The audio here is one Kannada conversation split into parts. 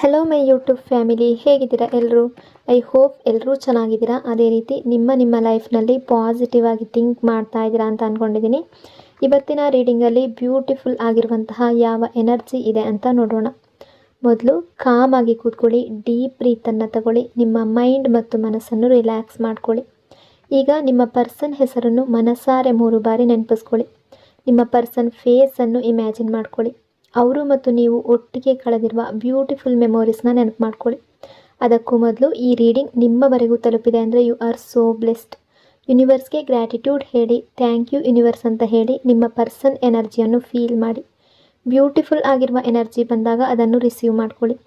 ಹಲೋ ಮೈ ಯೂಟ್ಯೂಬ್ ಫ್ಯಾಮಿಲಿ, ಹೇಗಿದ್ದೀರಾ ಎಲ್ಲರೂ? ಐ ಹೋಪ್ ಎಲ್ಲರೂ ಚೆನ್ನಾಗಿದ್ದೀರಾ. ಅದೇ ರೀತಿ ನಿಮ್ಮ ಲೈಫ್ನಲ್ಲಿ ಪಾಸಿಟಿವ್ ಆಗಿ ಥಿಂಕ್ ಮಾಡ್ತಾ ಇದ್ದೀರಾ ಅಂತ ಅಂದ್ಕೊಂಡಿದ್ದೀನಿ. ಇವತ್ತಿನ ರೀಡಿಂಗಲ್ಲಿ ಬ್ಯೂಟಿಫುಲ್ ಆಗಿರುವಂತಹ ಯಾವ ಎನರ್ಜಿ ಇದೆ ಅಂತ ನೋಡೋಣ. ಮೊದಲು ಕಾಮ್ ಆಗಿ ಕೂತ್ಕೊಳ್ಳಿ, ಡೀಪ್ ಬ್ರೀತನ್ನು ತಗೊಳ್ಳಿ, ನಿಮ್ಮ ಮೈಂಡ್ ಮತ್ತು ಮನಸ್ಸನ್ನು ರಿಲ್ಯಾಕ್ಸ್ ಮಾಡ್ಕೊಳ್ಳಿ. ಈಗ ನಿಮ್ಮ ಪರ್ಸನ್ ಹೆಸರನ್ನು ಮನಸಾರೆ 3 ಬಾರಿ ನೆನಪಿಸ್ಕೊಳ್ಳಿ. ನಿಮ್ಮ ಪರ್ಸನ್ ಫೇಸನ್ನು ಇಮ್ಯಾಜಿನ್ ಮಾಡ್ಕೊಳ್ಳಿ. ಅವರು ಮತ್ತು ನೀವು ಒಟ್ಟಿಗೆ ಕಳೆದಿರುವ ಬ್ಯೂಟಿಫುಲ್ ಮೆಮೊರೀಸ್ನ ನೆನಪು ಮಾಡ್ಕೊಳ್ಳಿ. ಅದಕ್ಕೂ ಮೊದಲು ಈ ರೀಡಿಂಗ್ ನಿಮ್ಮವರೆಗೂ ತಲುಪಿದೆ ಅಂದರೆ ಯು ಆರ್ ಸೋ ಬ್ಲೆಸ್ಡ್. ಯೂನಿವರ್ಸ್ಗೆ ಗ್ರ್ಯಾಟಿಟ್ಯೂಡ್ ಹೇಳಿ, ಥ್ಯಾಂಕ್ ಯು ಯೂನಿವರ್ಸ್ ಅಂತ ಹೇಳಿ ನಿಮ್ಮ ಪರ್ಸನ್ ಎನರ್ಜಿಯನ್ನು ಫೀಲ್ ಮಾಡಿ. ಬ್ಯೂಟಿಫುಲ್ ಆಗಿರುವ ಎನರ್ಜಿ ಬಂದಾಗ ಅದನ್ನು ರಿಸೀವ್ ಮಾಡ್ಕೊಳ್ಳಿ.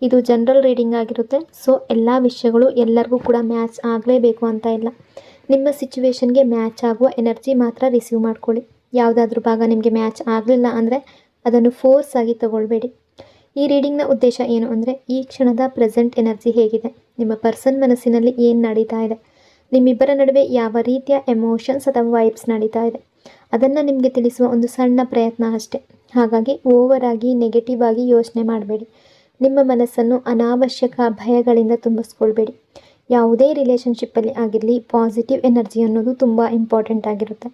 ಇದು ಜನರಲ್ ರೀಡಿಂಗ್ ಆಗಿರುತ್ತೆ. ಸೊ ಎಲ್ಲ ವಿಷಯಗಳು ಎಲ್ಲರಿಗೂ ಕೂಡ ಮ್ಯಾಚ್ ಆಗಲೇಬೇಕು ಅಂತ ಇಲ್ಲ. ನಿಮ್ಮ ಸಿಚುವೇಶನ್ಗೆ ಮ್ಯಾಚ್ ಆಗುವ ಎನರ್ಜಿ ಮಾತ್ರ ರಿಸೀವ್ ಮಾಡ್ಕೊಳ್ಳಿ. ಯಾವುದಾದ್ರೂ ಭಾಗ ನಿಮಗೆ ಮ್ಯಾಚ್ ಆಗಲಿಲ್ಲ ಅಂದರೆ ಅದನ್ನು ಫೋರ್ಸ್ ಆಗಿ ತಗೊಳ್ಬೇಡಿ. ಈ ರೀಡಿಂಗ್ನ ಉದ್ದೇಶ ಏನು ಅಂದರೆ, ಈ ಕ್ಷಣದ ಪ್ರೆಸೆಂಟ್ ಎನರ್ಜಿ ಹೇಗಿದೆ, ನಿಮ್ಮ ಪರ್ಸನ್ ಮನಸ್ಸಿನಲ್ಲಿ ಏನು ನಡೀತಾ ಇದೆ, ನಿಮ್ಮಿಬ್ಬರ ನಡುವೆ ಯಾವ ರೀತಿಯ ಎಮೋಷನ್ಸ್ ಅಥವಾ ವೈಬ್ಸ್ ನಡೀತಾ ಇದೆ, ಅದನ್ನು ನಿಮಗೆ ತಿಳಿಸುವ ಒಂದು ಸಣ್ಣ ಪ್ರಯತ್ನ ಅಷ್ಟೇ. ಹಾಗಾಗಿ ಓವರ್ ಆಗಿ ನೆಗೆಟಿವ್ ಆಗಿ ಯೋಚನೆ ಮಾಡಬೇಡಿ. ನಿಮ್ಮ ಮನಸ್ಸನ್ನು ಅನಾವಶ್ಯಕ ಭಯಗಳಿಂದ ತುಂಬಿಸ್ಕೊಳ್ಬೇಡಿ. ಯಾವುದೇ ರಿಲೇಷನ್ಶಿಪ್ಪಲ್ಲಿ ಆಗಿರಲಿ, ಪಾಸಿಟಿವ್ ಎನರ್ಜಿ ಅನ್ನೋದು ತುಂಬ ಇಂಪಾರ್ಟೆಂಟ್ ಆಗಿರುತ್ತೆ.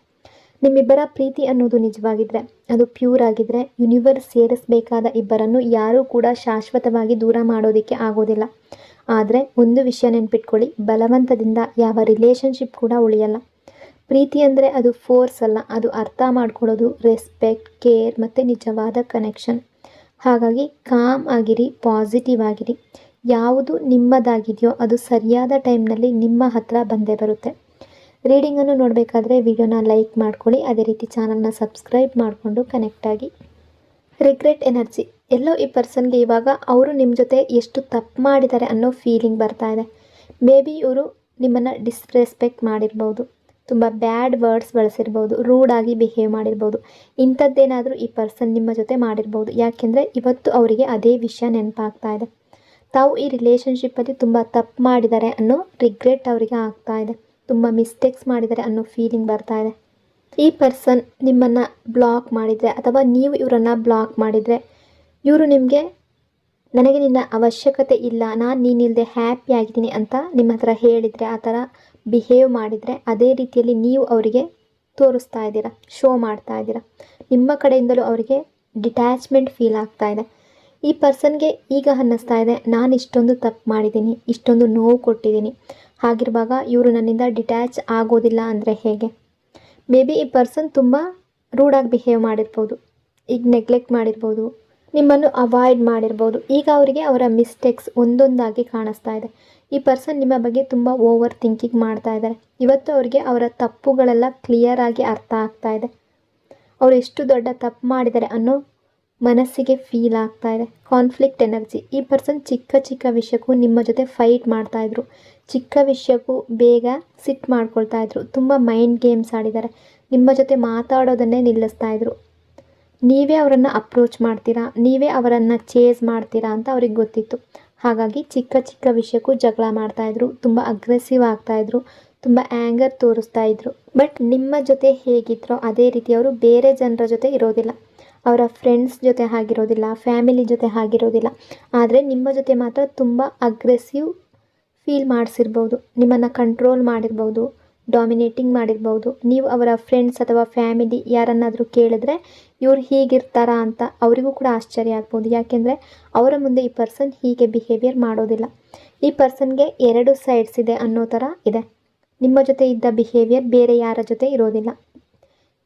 ನಿಮ್ಮಿಬ್ಬರ ಪ್ರೀತಿ ಅನ್ನೋದು ನಿಜವಾಗಿದ್ದರೆ, ಅದು ಪ್ಯೂರ್ ಆಗಿದ್ದರೆ, ಯೂನಿವರ್ಸ್ ಸೇರಿಸಬೇಕಾದ ಇಬ್ಬರನ್ನು ಯಾರೂ ಕೂಡ ಶಾಶ್ವತವಾಗಿ ದೂರ ಮಾಡೋದಕ್ಕೆ ಆಗೋದಿಲ್ಲ. ಆದರೆ ಒಂದು ವಿಷಯ ನೆನ್ಪಿಟ್ಕೊಳ್ಳಿ, ಬಲವಂತದಿಂದ ಯಾವ ರಿಲೇಷನ್ಶಿಪ್ ಕೂಡ ಉಳಿಯಲ್ಲ. ಪ್ರೀತಿ ಅಂದರೆ ಅದು ಫೋರ್ಸ್ ಅಲ್ಲ, ಅದು ಅರ್ಥ ಮಾಡ್ಕೊಳ್ಳೋದು, ರೆಸ್ಪೆಕ್ಟ್, ಕೇರ್ ಮತ್ತು ನಿಜವಾದ ಕನೆಕ್ಷನ್. ಹಾಗಾಗಿ ಕಾಮ್ ಆಗಿರಿ, ಪಾಸಿಟಿವ್ ಆಗಿರಿ. ಯಾವುದು ನಿಮ್ಮದಾಗಿದೆಯೋ ಅದು ಸರಿಯಾದ ಟೈಮ್ನಲ್ಲಿ ನಿಮ್ಮ ಹತ್ರ ಬಂದೇ ಬರುತ್ತೆ. ರೀಡಿಂಗನ್ನು ನೋಡಬೇಕಾದ್ರೆ ವಿಡಿಯೋನ ಲೈಕ್ ಮಾಡ್ಕೊಳ್ಳಿ. ಅದೇ ರೀತಿ ಚಾನಲ್ನ ಸಬ್ಸ್ಕ್ರೈಬ್ ಮಾಡಿಕೊಂಡು ಕನೆಕ್ಟ್ ಆಗಿ. Regret energy. ಎಲ್ಲೋ ಈ ಪರ್ಸನ್ಗೆ ಇವಾಗ ಅವರು ನಿಮ್ಮ ಜೊತೆ ಎಷ್ಟು ತಪ್ಪು ಮಾಡಿದ್ದಾರೆ ಅನ್ನೋ ಫೀಲಿಂಗ್ ಬರ್ತಾ ಇದೆ. ಮೇ ಬಿ ಇವರು ನಿಮ್ಮನ್ನು ಡಿಸ್ರೆಸ್ಪೆಕ್ಟ್ ಮಾಡಿರ್ಬೋದು, ತುಂಬ ಬ್ಯಾಡ್ ವರ್ಡ್ಸ್ ಬಳಸಿರ್ಬೋದು, ರೂಡಾಗಿ ಬಿಹೇವ್ ಮಾಡಿರ್ಬೋದು. ಇಂಥದ್ದೇನಾದರೂ ಈ ಪರ್ಸನ್ ನಿಮ್ಮ ಜೊತೆ ಮಾಡಿರ್ಬೋದು. ಯಾಕೆಂದರೆ ಇವತ್ತು ಅವರಿಗೆ ಅದೇ ವಿಷಯ ನೆನಪಾಗ್ತಾ ಇದೆ. ತಾವು ಈ ರಿಲೇಷನ್ಶಿಪ್ಪಲ್ಲಿ ತುಂಬ ತಪ್ಪು ಮಾಡಿದ್ದಾರೆ ಅನ್ನೋ ರಿಗ್ರೆಟ್ ಅವರಿಗೆ ಆಗ್ತಾ ಇದೆ. ತುಂಬ ಮಿಸ್ಟೇಕ್ಸ್ ಮಾಡಿದ್ದಾರೆ ಅನ್ನೋ ಫೀಲಿಂಗ್ ಬರ್ತಾ ಇದೆ. ಈ ಪರ್ಸನ್ ನಿಮ್ಮನ್ನು ಬ್ಲಾಕ್ ಮಾಡಿದರೆ ಅಥವಾ ನೀವು ಇವರನ್ನು ಬ್ಲಾಕ್ ಮಾಡಿದರೆ, ಇವರು ನಿಮಗೆ ನನಗೆ ನಿನ್ನ ಅವಶ್ಯಕತೆ ಇಲ್ಲ, ನಾನು ನೀನಿಲ್ಲದೆ ಹ್ಯಾಪಿ ಆಗಿದ್ದೀನಿ ಅಂತ ನಿಮ್ಮ ಹತ್ರ ಹೇಳಿದರೆ, ಆ ಥರ ಬಿಹೇವ್ ಮಾಡಿದರೆ, ಅದೇ ರೀತಿಯಲ್ಲಿ ನೀವು ಅವರಿಗೆ ತೋರಿಸ್ತಾ ಇದ್ದೀರಾ, ಶೋ ಮಾಡ್ತಾ ಇದ್ದೀರಾ. ನಿಮ್ಮ ಕಡೆಯಿಂದಲೂ ಅವರಿಗೆ ಡಿಟ್ಯಾಚ್ಮೆಂಟ್ ಫೀಲ್ ಆಗ್ತಾ ಇದೆ. ಈ ಪರ್ಸನ್ಗೆ ಈಗ ಅನ್ನಿಸ್ತಾ ಇದೆ, ನಾನು ಇಷ್ಟೊಂದು ತಪ್ಪು ಮಾಡಿದ್ದೀನಿ, ಇಷ್ಟೊಂದು ನೋವು ಕೊಟ್ಟಿದ್ದೀನಿ, ಹಾಗಿರುವಾಗ ಇವರು ನನ್ನಿಂದ ಡಿಟ್ಯಾಚ್ ಆಗೋದಿಲ್ಲ ಅಂದರೆ ಹೇಗೆ? ಮೇ ಬಿ ಈ ಪರ್ಸನ್ ತುಂಬ ರೂಡಾಗಿ ಬಿಹೇವ್ ಮಾಡಿರ್ಬೋದು, ಈಗ ನೆಗ್ಲೆಕ್ಟ್ ಮಾಡಿರ್ಬೋದು, ನಿಮ್ಮನ್ನು ಅವಾಯ್ಡ್ ಮಾಡಿರ್ಬೋದು. ಈಗ ಅವರಿಗೆ ಅವರ ಮಿಸ್ಟೇಕ್ಸ್ ಒಂದೊಂದಾಗಿ ಕಾಣಿಸ್ತಾ ಇದೆ. ಈ ಪರ್ಸನ್ ನಿಮ್ಮ ಬಗ್ಗೆ ತುಂಬ ಓವರ್ ಥಿಂಕಿಂಗ್ ಮಾಡ್ತಾ ಇದ್ದಾರೆ. ಇವತ್ತು ಅವರಿಗೆ ಅವರ ತಪ್ಪುಗಳೆಲ್ಲ ಕ್ಲಿಯರ್ ಆಗಿ ಅರ್ಥ ಆಗ್ತಾ ಇದೆ. ಅವರು ಎಷ್ಟು ದೊಡ್ಡ ತಪ್ಪು ಮಾಡಿದ್ದಾರೆ ಅನ್ನೋ ಮನಸ್ಸಿಗೆ ಫೀಲ್ ಆಗ್ತಾ ಇದೆ. Conflict energy. ಈ ಪರ್ಸನ್ ಚಿಕ್ಕ ಚಿಕ್ಕ ವಿಷಯಕ್ಕೂ ನಿಮ್ಮ ಜೊತೆ ಫೈಟ್ ಮಾಡ್ತಾಯಿದ್ರು, ಚಿಕ್ಕ ವಿಷಯಕ್ಕೂ ಬೇಗ ಸಿಟ್ಟು ಮಾಡ್ಕೊಳ್ತಾ ಇದ್ರು, ತುಂಬ ಮೈಂಡ್ ಗೇಮ್ಸ್ ಆಡಿದ್ದಾರೆ, ನಿಮ್ಮ ಜೊತೆ ಮಾತಾಡೋದನ್ನೇ ನಿಲ್ಲಿಸ್ತಾ ಇದ್ರು. ನೀವೇ ಅವರನ್ನು ಅಪ್ರೋಚ್ ಮಾಡ್ತೀರಾ, ನೀವೇ ಅವರನ್ನು ಚೇಸ್ ಮಾಡ್ತೀರಾ ಅಂತ ಅವ್ರಿಗೆ ಗೊತ್ತಿತ್ತು. ಹಾಗಾಗಿ ಚಿಕ್ಕ ಚಿಕ್ಕ ವಿಷಯಕ್ಕೂ ಜಗಳ ಮಾಡ್ತಾಯಿದ್ರು, ತುಂಬ ಅಗ್ರೆಸಿವ್ ಆಗ್ತಾಯಿದ್ರು, ತುಂಬ ಆ್ಯಂಗರ್ ತೋರಿಸ್ತಾ ಇದ್ರು. ಬಟ್ ನಿಮ್ಮ ಜೊತೆ ಹೇಗಿದ್ರೋ ಅದೇ ರೀತಿ ಅವರು ಬೇರೆ ಜನರ ಜೊತೆ ಇರೋದಿಲ್ಲ, ಅವರ ಫ್ರೆಂಡ್ಸ್ ಜೊತೆ ಆಗಿರೋದಿಲ್ಲ, ಫ್ಯಾಮಿಲಿ ಜೊತೆ ಆಗಿರೋದಿಲ್ಲ. ಆದರೆ ನಿಮ್ಮ ಜೊತೆ ಮಾತ್ರ ತುಂಬ ಅಗ್ರೆಸಿವ್ ಫೀಲ್ ಮಾಡಿಸಿರ್ಬೋದು, ನಿಮ್ಮನ್ನು ಕಂಟ್ರೋಲ್ ಮಾಡಿರ್ಬೋದು, ಡಾಮಿನೇಟಿಂಗ್ ಮಾಡಿರ್ಬೋದು. ನೀವು ಅವರ ಫ್ರೆಂಡ್ಸ್ ಅಥವಾ ಫ್ಯಾಮಿಲಿ ಯಾರನ್ನಾದರೂ ಕೇಳಿದ್ರೆ ಇವ್ರು ಹೀಗಿರ್ತಾರಾ ಅಂತ ಅವರಿಗೂ ಕೂಡ ಆಶ್ಚರ್ಯ ಆಗ್ಬೋದು. ಯಾಕೆಂದರೆ ಅವರ ಮುಂದೆ ಈ ಪರ್ಸನ್ ಹೀಗೆ ಬಿಹೇವಿಯರ್ ಮಾಡೋದಿಲ್ಲ. ಈ ಪರ್ಸನ್ಗೆ 2 ಸೈಡ್ಸ್ ಇದೆ ಅನ್ನೋ ಥರ ಇದೆ. ನಿಮ್ಮ ಜೊತೆ ಇದ್ದ ಬಿಹೇವಿಯರ್ ಬೇರೆ ಯಾರ ಜೊತೆ ಇರೋದಿಲ್ಲ.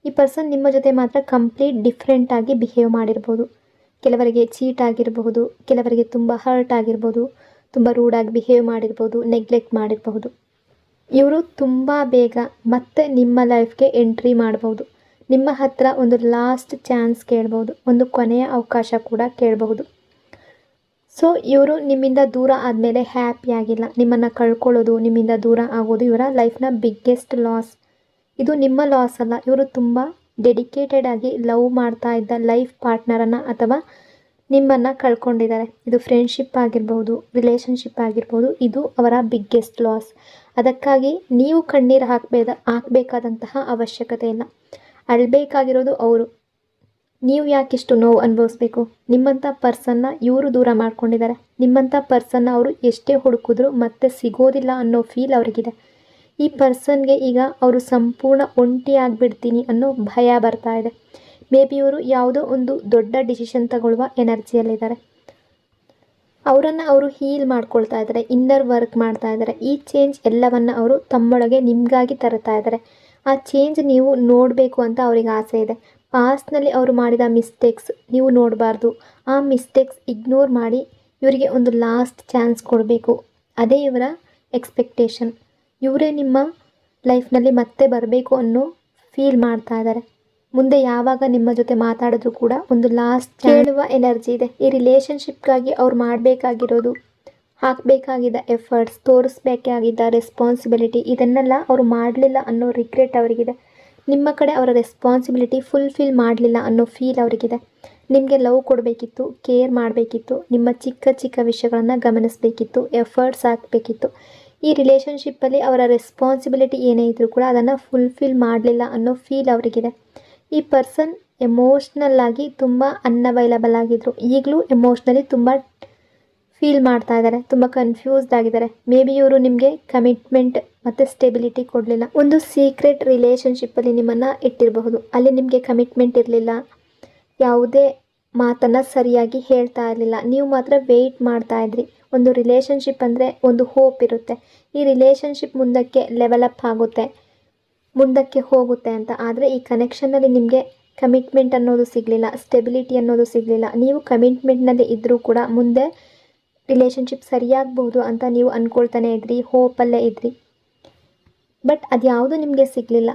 ಈ ಪರ್ಸನ್ ನಿಮ್ಮ ಜೊತೆ ಮಾತ್ರ ಕಂಪ್ಲೀಟ್ ಡಿಫ್ರೆಂಟಾಗಿ ಬಿಹೇವ್ ಮಾಡಿರ್ಬೋದು. ಕೆಲವರಿಗೆ ಚೀಟ್ ಆಗಿರಬಹುದು, ಕೆಲವರಿಗೆ ತುಂಬ ಹರ್ಟ್ ಆಗಿರ್ಬೋದು, ತುಂಬ ರೂಡಾಗಿ ಬಿಹೇವ್ ಮಾಡಿರ್ಬೋದು, ನೆಗ್ಲೆಕ್ಟ್ ಮಾಡಿರಬಹುದು. ಇವರು ತುಂಬ ಬೇಗ ಮತ್ತೆ ನಿಮ್ಮ ಲೈಫ್ಗೆ ಎಂಟ್ರಿ ಮಾಡ್ಬೋದು. ನಿಮ್ಮ ಹತ್ರ ಒಂದು ಲಾಸ್ಟ್ ಚಾನ್ಸ್ ಕೇಳ್ಬೋದು, ಒಂದು ಕೊನೆಯ ಅವಕಾಶ ಕೂಡ ಕೇಳಬಹುದು. ಸೊ ಇವರು ನಿಮ್ಮಿಂದ ದೂರ ಆದಮೇಲೆ ಹ್ಯಾಪಿ ಆಗಿಲ್ಲ. ನಿಮ್ಮನ್ನು ಕಳ್ಕೊಳ್ಳೋದು, ನಿಮ್ಮಿಂದ ದೂರ ಆಗೋದು ಇವರ ಲೈಫ್ನ ಬಿಗ್ಗೆಸ್ಟ್ ಲಾಸ್. ಇದು ನಿಮ್ಮ ಲಾಸ್ ಅಲ್ಲ, ಇವರು ತುಂಬ ಡೆಡಿಕೇಟೆಡ್ ಆಗಿ ಲವ್ ಮಾಡ್ತಾ ಇದ್ದ ಲೈಫ್ ಪಾರ್ಟ್ನರನ್ನು ಅಥವಾ ನಿಮ್ಮನ್ನು ಕಳ್ಕೊಂಡಿದ್ದಾರೆ. ಇದು ಫ್ರೆಂಡ್ಶಿಪ್ ಆಗಿರ್ಬೋದು, ರಿಲೇಷನ್ಶಿಪ್ ಆಗಿರ್ಬೋದು. ಇದು ಅವರ ಬಿಗ್ಗೆಸ್ಟ್ ಲಾಸ್. ಅದಕ್ಕಾಗಿ ನೀವು ಕಣ್ಣೀರು ಹಾಕಬೇಕಾದಂತಹ ಅವಶ್ಯಕತೆ ಇಲ್ಲ. ಅಳಬೇಕಾಗಿರೋದು ಅವರು. ನೀವು ಯಾಕಿಷ್ಟು ನೋವು ಅನುಭವಿಸ್ಬೇಕು? ನಿಮ್ಮಂಥ ಪರ್ಸನ್ನ ಇವರು ದೂರ ಮಾಡ್ಕೊಂಡಿದ್ದಾರೆ. ನಿಮ್ಮಂಥ ಪರ್ಸನ್ನ ಅವರು ಎಷ್ಟೇ ಹುಡುಕಿದ್ರು ಮತ್ತೆ ಸಿಗೋದಿಲ್ಲ ಅನ್ನೋ ಫೀಲ್ ಅವ್ರಿಗಿದೆ. ಈ ಪರ್ಸನ್ಗೆ ಈಗ ಅವರು ಸಂಪೂರ್ಣ ಒಂಟಿ ಆಗಿಬಿಡ್ತೀನಿ ಅನ್ನೋ ಭಯ ಬರ್ತಾ ಇದೆ. ಮೇ ಬಿ ಇವರು ಯಾವುದೋ ಒಂದು ದೊಡ್ಡ ಡಿಸಿಷನ್ ತಗೊಳ್ಳುವ ಎನರ್ಜಿಯಲ್ಲಿದ್ದಾರೆ. ಅವರನ್ನು ಅವರು ಹೀಲ್ ಮಾಡ್ಕೊಳ್ತಾ ಇದ್ದಾರೆ, ಇನ್ನರ್ ವರ್ಕ್ ಮಾಡ್ತಾ ಇದ್ದಾರೆ. ಈ ಚೇಂಜ್ ಎಲ್ಲವನ್ನು ಅವರು ತಮ್ಮೊಳಗೆ ನಿಮಗಾಗಿ ತರ್ತಾ ಇದ್ದಾರೆ. ಆ ಚೇಂಜ್ ನೀವು ನೋಡಬೇಕು ಅಂತ ಅವರಿಗೆ ಆಸೆ ಇದೆ. ಪಾಸ್ಟ್ನಲ್ಲಿ ಅವರು ಮಾಡಿದ ಮಿಸ್ಟೇಕ್ಸ್ ನೀವು ನೋಡಬಾರ್ದು. ಆ ಮಿಸ್ಟೇಕ್ಸ್ ಇಗ್ನೋರ್ ಮಾಡಿ ಇವರಿಗೆ ಒಂದು ಲಾಸ್ಟ್ ಚಾನ್ಸ್ ಕೊಡಬೇಕು. ಅದೇ ಇವರ ಎಕ್ಸ್ಪೆಕ್ಟೇಷನ್. ಇವರೇ ನಿಮ್ಮ ಲೈಫ್ನಲ್ಲಿ ಮತ್ತೆ ಬರಬೇಕು ಅನ್ನೋ ಫೀಲ್ ಮಾಡ್ತಾ ಇದ್ದಾರೆ. ಮುಂದೆ ಯಾವಾಗ ನಿಮ್ಮ ಜೊತೆ ಮಾತಾಡಿದ್ರು ಕೂಡ ಒಂದು ಲಾಸ್ಟ್ ಕೇಳುವ ಎನರ್ಜಿ ಇದೆ. ಈ ರಿಲೇಷನ್ಶಿಪ್ಗಾಗಿ ಅವ್ರು ಮಾಡಬೇಕಾಗಿರೋದು, ಹಾಕಬೇಕಾಗಿದ್ದ ಎಫರ್ಟ್ಸ್, ತೋರಿಸ್ಬೇಕಾಗಿದ್ದ ರೆಸ್ಪಾನ್ಸಿಬಿಲಿಟಿ, ಇದನ್ನೆಲ್ಲ ಅವರು ಮಾಡಲಿಲ್ಲ ಅನ್ನೋ ರಿಗ್ರೆಟ್ ಅವರಿಗಿದೆ. ನಿಮ್ಮ ಕಡೆ ಅವರ ರೆಸ್ಪಾನ್ಸಿಬಿಲಿಟಿ ಫುಲ್ಫಿಲ್ ಮಾಡಲಿಲ್ಲ ಅನ್ನೋ ಫೀಲ್ ಅವರಿಗಿದೆ. ನಿಮಗೆ ಲವ್ ಕೊಡಬೇಕಿತ್ತು, ಕೇರ್ ಮಾಡಬೇಕಿತ್ತು, ನಿಮ್ಮ ಚಿಕ್ಕ ಚಿಕ್ಕ ವಿಷಯಗಳನ್ನು ಗಮನಿಸಬೇಕಿತ್ತು, ಎಫರ್ಟ್ಸ್ ಹಾಕಬೇಕಿತ್ತು. ಈ ರಿಲೇಷನ್ಶಿಪ್ಪಲ್ಲಿ ಅವರ ರೆಸ್ಪಾನ್ಸಿಬಿಲಿಟಿ ಏನೇ ಇದ್ದರೂ ಕೂಡ ಅದನ್ನು ಫುಲ್ಫಿಲ್ ಮಾಡಲಿಲ್ಲ ಅನ್ನೋ ಫೀಲ್ ಅವರಿಗಿದೆ. ಈ ಪರ್ಸನ್ ಎಮೋಷ್ನಲ್ ಆಗಿ ತುಂಬ ಅನ್ಅವೈಲಬಲ್ ಆಗಿದ್ದರು. ಈಗಲೂ ಎಮೋಷ್ನಲಿ ತುಂಬ ಫೀಲ್ ಮಾಡ್ತಾ ಇದ್ದಾರೆ, ತುಂಬ ಕನ್ಫ್ಯೂಸ್ಡ್ ಆಗಿದ್ದಾರೆ. ಮೇ ಬಿ ಇವರು ನಿಮಗೆ ಕಮಿಟ್ಮೆಂಟ್ ಮತ್ತು ಸ್ಟೆಬಿಲಿಟಿ ಕೊಡಲಿಲ್ಲ. ಒಂದು ಸೀಕ್ರೆಟ್ ರಿಲೇಷನ್ಶಿಪ್ಪಲ್ಲಿ ನಿಮ್ಮನ್ನು ಇಟ್ಟಿರಬಹುದು. ಅಲ್ಲಿ ನಿಮಗೆ ಕಮಿಟ್ಮೆಂಟ್ ಇರಲಿಲ್ಲ, ಯಾವುದೇ ಮಾತನ್ನು ಸರಿಯಾಗಿ ಹೇಳ್ತಾ ಇರಲಿಲ್ಲ. ನೀವು ಮಾತ್ರ ವೆಯ್ಟ್ ಮಾಡ್ತಾ ಇದ್ರಿ. ಒಂದು ರಿಲೇಷನ್ಶಿಪ್ ಅಂದರೆ ಒಂದು ಹೋಪ್ ಇರುತ್ತೆ, ಈ ರಿಲೇಷನ್ಶಿಪ್ ಮುಂದಕ್ಕೆ ಲೆವೆಲಪ್ ಆಗುತ್ತೆ, ಮುಂದಕ್ಕೆ ಹೋಗುತ್ತೆ ಅಂತ. ಆದರೆ ಈ ಕನೆಕ್ಷನ್ನಲ್ಲಿ ನಿಮಗೆ ಕಮಿಟ್ಮೆಂಟ್ ಅನ್ನೋದು ಸಿಗಲಿಲ್ಲ, ಸ್ಟೆಬಿಲಿಟಿ ಅನ್ನೋದು ಸಿಗಲಿಲ್ಲ. ನೀವು ಕಮಿಟ್ಮೆಂಟ್ನಲ್ಲಿ ಇದ್ದರೂ ಕೂಡ ಮುಂದೆ ರಿಲೇಷನ್ಶಿಪ್ ಸರಿಯಾಗಬಹುದು ಅಂತ ನೀವು ಅಂದ್ಕೊಳ್ತಾನೆ ಇದ್ರಿ, ಹೋಪಲ್ಲೇ ಇದ್ರಿ. ಬಟ್ ಅದು ಯಾವುದು ನಿಮಗೆ ಸಿಗಲಿಲ್ಲ.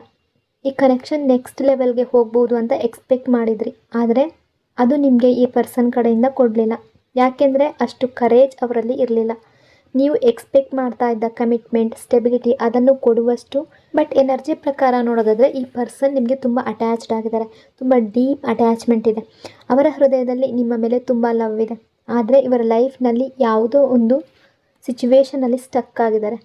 ಈ ಕನೆಕ್ಷನ್ ನೆಕ್ಸ್ಟ್ ಲೆವೆಲ್ಗೆ ಹೋಗ್ಬೋದು ಅಂತ ಎಕ್ಸ್ಪೆಕ್ಟ್ ಮಾಡಿದ್ರಿ, ಆದರೆ ಅದು ನಿಮಗೆ ಈ ಪರ್ಸನ್ ಕಡೆಯಿಂದ ಕೊಡಲಿಲ್ಲ. ಯಾಕೆಂದರೆ ಅಷ್ಟು ಕರೇಜ್ ಅವರಲ್ಲಿ ಇರಲಿಲ್ಲ. ನೀವು ಎಕ್ಸ್ಪೆಕ್ಟ್ ಮಾಡ್ತಾ ಇದ್ದ ಕಮಿಟ್ಮೆಂಟ್, ಸ್ಟೆಬಿಲಿಟಿ ಅದನ್ನು ಕೊಡುವಷ್ಟು. ಬಟ್ ಎನರ್ಜಿ ಪ್ರಕಾರ ನೋಡೋದಾದರೆ ಈ ಪರ್ಸನ್ ನಿಮಗೆ ತುಂಬ ಅಟ್ಯಾಚ್ಡ್ ಆಗಿದ್ದಾರೆ, ತುಂಬ ಡೀಪ್ ಅಟ್ಯಾಚ್ಮೆಂಟ್ ಇದೆ. ಅವರ ಹೃದಯದಲ್ಲಿ ನಿಮ್ಮ ಮೇಲೆ ತುಂಬ ಲವ್ ಇದೆ. ಆದರೆ ಇವರ ಲೈಫ್ನಲ್ಲಿ ಯಾವುದೋ ಒಂದು ಸಿಚುವೇಷನಲ್ಲಿ ಸ್ಟಕ್ ಆಗಿದ್ದಾರೆ.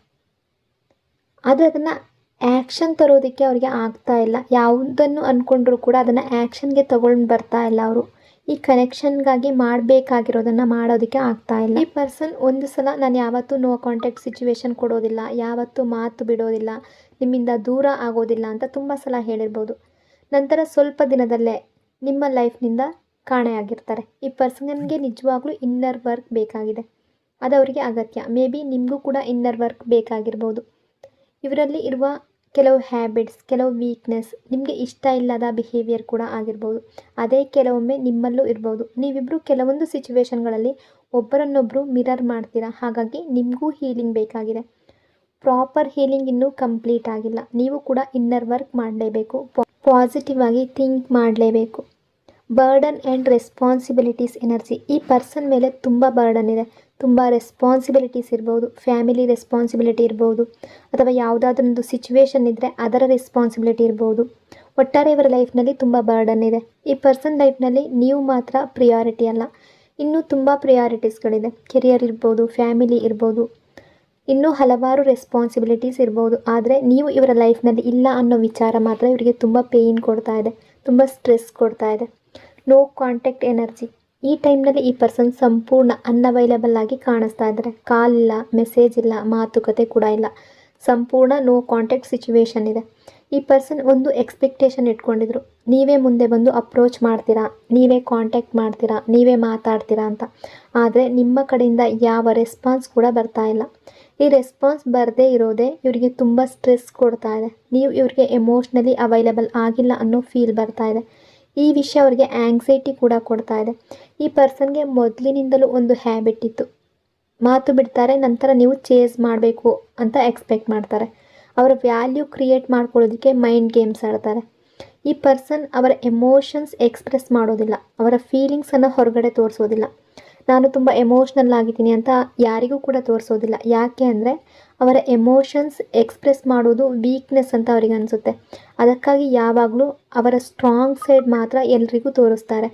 ಆದರೆ ಅದನ್ನು ಆ್ಯಕ್ಷನ್ ತರೋದಕ್ಕೆ ಅವರಿಗೆ ಆಗ್ತಾ ಇಲ್ಲ. ಯಾವುದನ್ನು ಅಂದ್ಕೊಂಡ್ರೂ ಕೂಡ ಅದನ್ನು ಆ್ಯಕ್ಷನ್ಗೆ ತಗೊಂಡು ಬರ್ತಾ ಇಲ್ಲ ಅವರು. ಈ ಕನೆಕ್ಷನ್ಗಾಗಿ ಮಾಡಬೇಕಾಗಿರೋದನ್ನು ಮಾಡೋದಕ್ಕೆ ಆಗ್ತಾ ಇಲ್ಲ. ಈ ಪರ್ಸನ್ ಒಂದು ಸಲ ನಾನು ಯಾವತ್ತೂ ನೋ ಕಾಂಟ್ಯಾಕ್ಟ್ ಸಿಚುವೇಶನ್ ಕೊಡೋದಿಲ್ಲ, ಯಾವತ್ತೂ ಮಾತು ಬಿಡೋದಿಲ್ಲ, ನಿಮ್ಮಿಂದ ದೂರ ಆಗೋದಿಲ್ಲ ಅಂತ ತುಂಬ ಸಲ ಹೇಳಿರ್ಬೋದು. ನಂತರ ಸ್ವಲ್ಪ ದಿನದಲ್ಲೇ ನಿಮ್ಮ ಲೈಫ್ನಿಂದ ಕಾಣೆಯಾಗಿರ್ತಾರೆ. ಈ ಪರ್ಸನ್ಗೆ ನಿಜವಾಗ್ಲೂ ಇನ್ನರ್ ವರ್ಕ್ ಬೇಕಾಗಿದೆ, ಅದು ಅವರಿಗೆ ಅಗತ್ಯ. ಮೇ ಬಿ ನಿಮಗೂ ಕೂಡ ಇನ್ನರ್ ವರ್ಕ್ ಬೇಕಾಗಿರ್ಬೋದು. ಇವರಲ್ಲಿ ಇರುವ ಕೆಲವು ಹ್ಯಾಬಿಟ್ಸ್, ಕೆಲವು ವೀಕ್ನೆಸ್, ನಿಮಗೆ ಇಷ್ಟ ಇಲ್ಲದ ಬಿಹೇವಿಯರ್ ಕೂಡ ಆಗಿರ್ಬೋದು. ಅದೇ ಕೆಲವೊಮ್ಮೆ ನಿಮ್ಮಲ್ಲೂ ಇರ್ಬೋದು. ನೀವಿಬ್ಬರು ಕೆಲವೊಂದು ಸಿಚುವೇಶನ್ಗಳಲ್ಲಿ ಒಬ್ಬರನ್ನೊಬ್ಬರು ಮಿರರ್ ಮಾಡ್ತೀರಾ. ಹಾಗಾಗಿ ನಿಮಗೂ ಹೀಲಿಂಗ್ ಬೇಕಾಗಿದೆ. ಪ್ರಾಪರ್ ಹೀಲಿಂಗ್ ಇನ್ನೂ ಕಂಪ್ಲೀಟ್ ಆಗಿಲ್ಲ. ನೀವು ಕೂಡ ಇನ್ನರ್ ವರ್ಕ್ ಮಾಡಲೇಬೇಕು, ಪಾಸಿಟಿವ್ ಆಗಿ ಥಿಂಕ್ ಮಾಡಲೇಬೇಕು. Burden and responsibilities energy. ಈ ಪರ್ಸನ್ ಮೇಲೆ ತುಂಬ ಬರ್ಡನ್ ಇದೆ, ತುಂಬ ರೆಸ್ಪಾನ್ಸಿಬಿಲಿಟೀಸ್ ಇರ್ಬೋದು. ಫ್ಯಾಮಿಲಿ ರೆಸ್ಪಾನ್ಸಿಬಿಲಿಟಿ ಇರ್ಬೋದು, ಅಥವಾ ಯಾವುದಾದ್ರೊಂದು ಸಿಚುವೇಶನ್ ಇದ್ದರೆ ಅದರ ರೆಸ್ಪಾನ್ಸಿಬಿಲಿಟಿ ಇರ್ಬೋದು. ಒಟ್ಟಾರೆ ಇವರ ಲೈಫ್ನಲ್ಲಿ ತುಂಬ ಬರ್ಡನ್ ಇದೆ. ಈ ಪರ್ಸನ್ ಲೈಫ್ನಲ್ಲಿ ನೀವು ಮಾತ್ರ ಪ್ರಿಯಾರಿಟಿ ಅಲ್ಲ, ಇನ್ನೂ ತುಂಬ ಪ್ರಿಯಾರಿಟೀಸ್ಗಳಿದೆ. ಕೆರಿಯರ್ ಇರ್ಬೋದು, ಫ್ಯಾಮಿಲಿ ಇರ್ಬೋದು, ಇನ್ನೂ ಹಲವಾರು ರೆಸ್ಪಾನ್ಸಿಬಿಲಿಟೀಸ್ ಇರ್ಬೋದು. ಆದರೆ ನೀವು ಇವರ ಲೈಫ್ನಲ್ಲಿ ಇಲ್ಲ ಅನ್ನೋ ವಿಚಾರ ಮಾತ್ರ ಇವರಿಗೆ ತುಂಬ ಪೇಯ್ನ್ ಕೊಡ್ತಾ ಇದೆ, ತುಂಬ ಸ್ಟ್ರೆಸ್ ಕೊಡ್ತಾ ಇದೆ. No contact energy. ಈ ಟೈಮ್ನಲ್ಲಿ ಈ ಪರ್ಸನ್ ಸಂಪೂರ್ಣ ಅನ್ಅವೈಲಬಲ್ ಆಗಿ ಕಾಣಿಸ್ತಾ ಇದ್ದಾರೆ. ಕಾಲ್ ಇಲ್ಲ, ಮೆಸೇಜ್ ಇಲ್ಲ, ಮಾತುಕತೆ ಕೂಡ ಇಲ್ಲ. ಸಂಪೂರ್ಣ ನೋ ಕಾಂಟ್ಯಾಕ್ಟ್ ಸಿಚುವೇಶನ್ ಇದೆ. ಈ ಪರ್ಸನ್ ಒಂದು ಎಕ್ಸ್ಪೆಕ್ಟೇಷನ್ ಇಟ್ಕೊಂಡಿದ್ರು, ನೀವೇ ಮುಂದೆ ಬಂದು ಅಪ್ರೋಚ್ ಮಾಡ್ತೀರಾ, ನೀವೇ ಕಾಂಟ್ಯಾಕ್ಟ್ ಮಾಡ್ತೀರಾ, ನೀವೇ ಮಾತಾಡ್ತೀರಾ ಅಂತ. ಆದರೆ ನಿಮ್ಮ ಕಡೆಯಿಂದ ಯಾವ ರೆಸ್ಪಾನ್ಸ್ ಕೂಡ ಬರ್ತಾ ಇಲ್ಲ. ಈ ರೆಸ್ಪಾನ್ಸ್ ಬರದೇ ಇರೋದೇ ಇವರಿಗೆ ತುಂಬ ಸ್ಟ್ರೆಸ್ ಕೊಡ್ತಾ ಇದೆ. ನೀವು ಇವ್ರಿಗೆ ಎಮೋಷ್ನಲಿ ಅವೈಲಬಲ್ ಆಗಿಲ್ಲ ಅನ್ನೋ ಫೀಲ್ ಬರ್ತಾ ಇದೆ. ಈ ವಿಷಯ ಅವರಿಗೆ ಆ್ಯಂಗ್ಸೈಟಿ ಕೂಡ ಕೊಡ್ತಾ ಇದೆ. ಈ ಪರ್ಸನ್ಗೆ ಮೊದಲಿನಿಂದಲೂ ಒಂದು ಹ್ಯಾಬಿಟ್ ಇತ್ತು, ಮಾತು ಬಿಡ್ತಾರೆ, ನಂತರ ನೀವು ಚೇಸ್ ಮಾಡಬೇಕು ಅಂತ ಎಕ್ಸ್ಪೆಕ್ಟ್ ಮಾಡ್ತಾರೆ. ಅವರ ವ್ಯಾಲ್ಯೂ ಕ್ರಿಯೇಟ್ ಮಾಡ್ಕೊಳ್ಳೋದಕ್ಕೆ ಮೈಂಡ್ ಗೇಮ್ಸ್ ಆಡ್ತಾರೆ. ಈ ಪರ್ಸನ್ ಅವರ ಎಮೋಷನ್ಸ್ ಎಕ್ಸ್ಪ್ರೆಸ್ ಮಾಡೋದಿಲ್ಲ, ಅವರ ಫೀಲಿಂಗ್ಸನ್ನು ಹೊರಗಡೆ ತೋರಿಸೋದಿಲ್ಲ. ನಾನು ತುಂಬ ಎಮೋಷ್ನಲ್ ಆಗಿದ್ದೀನಿ ಅಂತ ಯಾರಿಗೂ ಕೂಡ ತೋರಿಸೋದಿಲ್ಲ. ಯಾಕೆ ಅಂದರೆ ಅವರ ಎಮೋಷನ್ಸ್ ಎಕ್ಸ್ಪ್ರೆಸ್ ಮಾಡೋದು ವೀಕ್ನೆಸ್ ಅಂತ ಅವರಿಗೆ ಅನಿಸುತ್ತೆ. ಅದಕ್ಕಾಗಿ ಯಾವಾಗಲೂ ಅವರ ಸ್ಟ್ರಾಂಗ್ ಸೈಡ್ ಮಾತ್ರ ಎಲ್ರಿಗೂ ತೋರಿಸ್ತಾರೆ.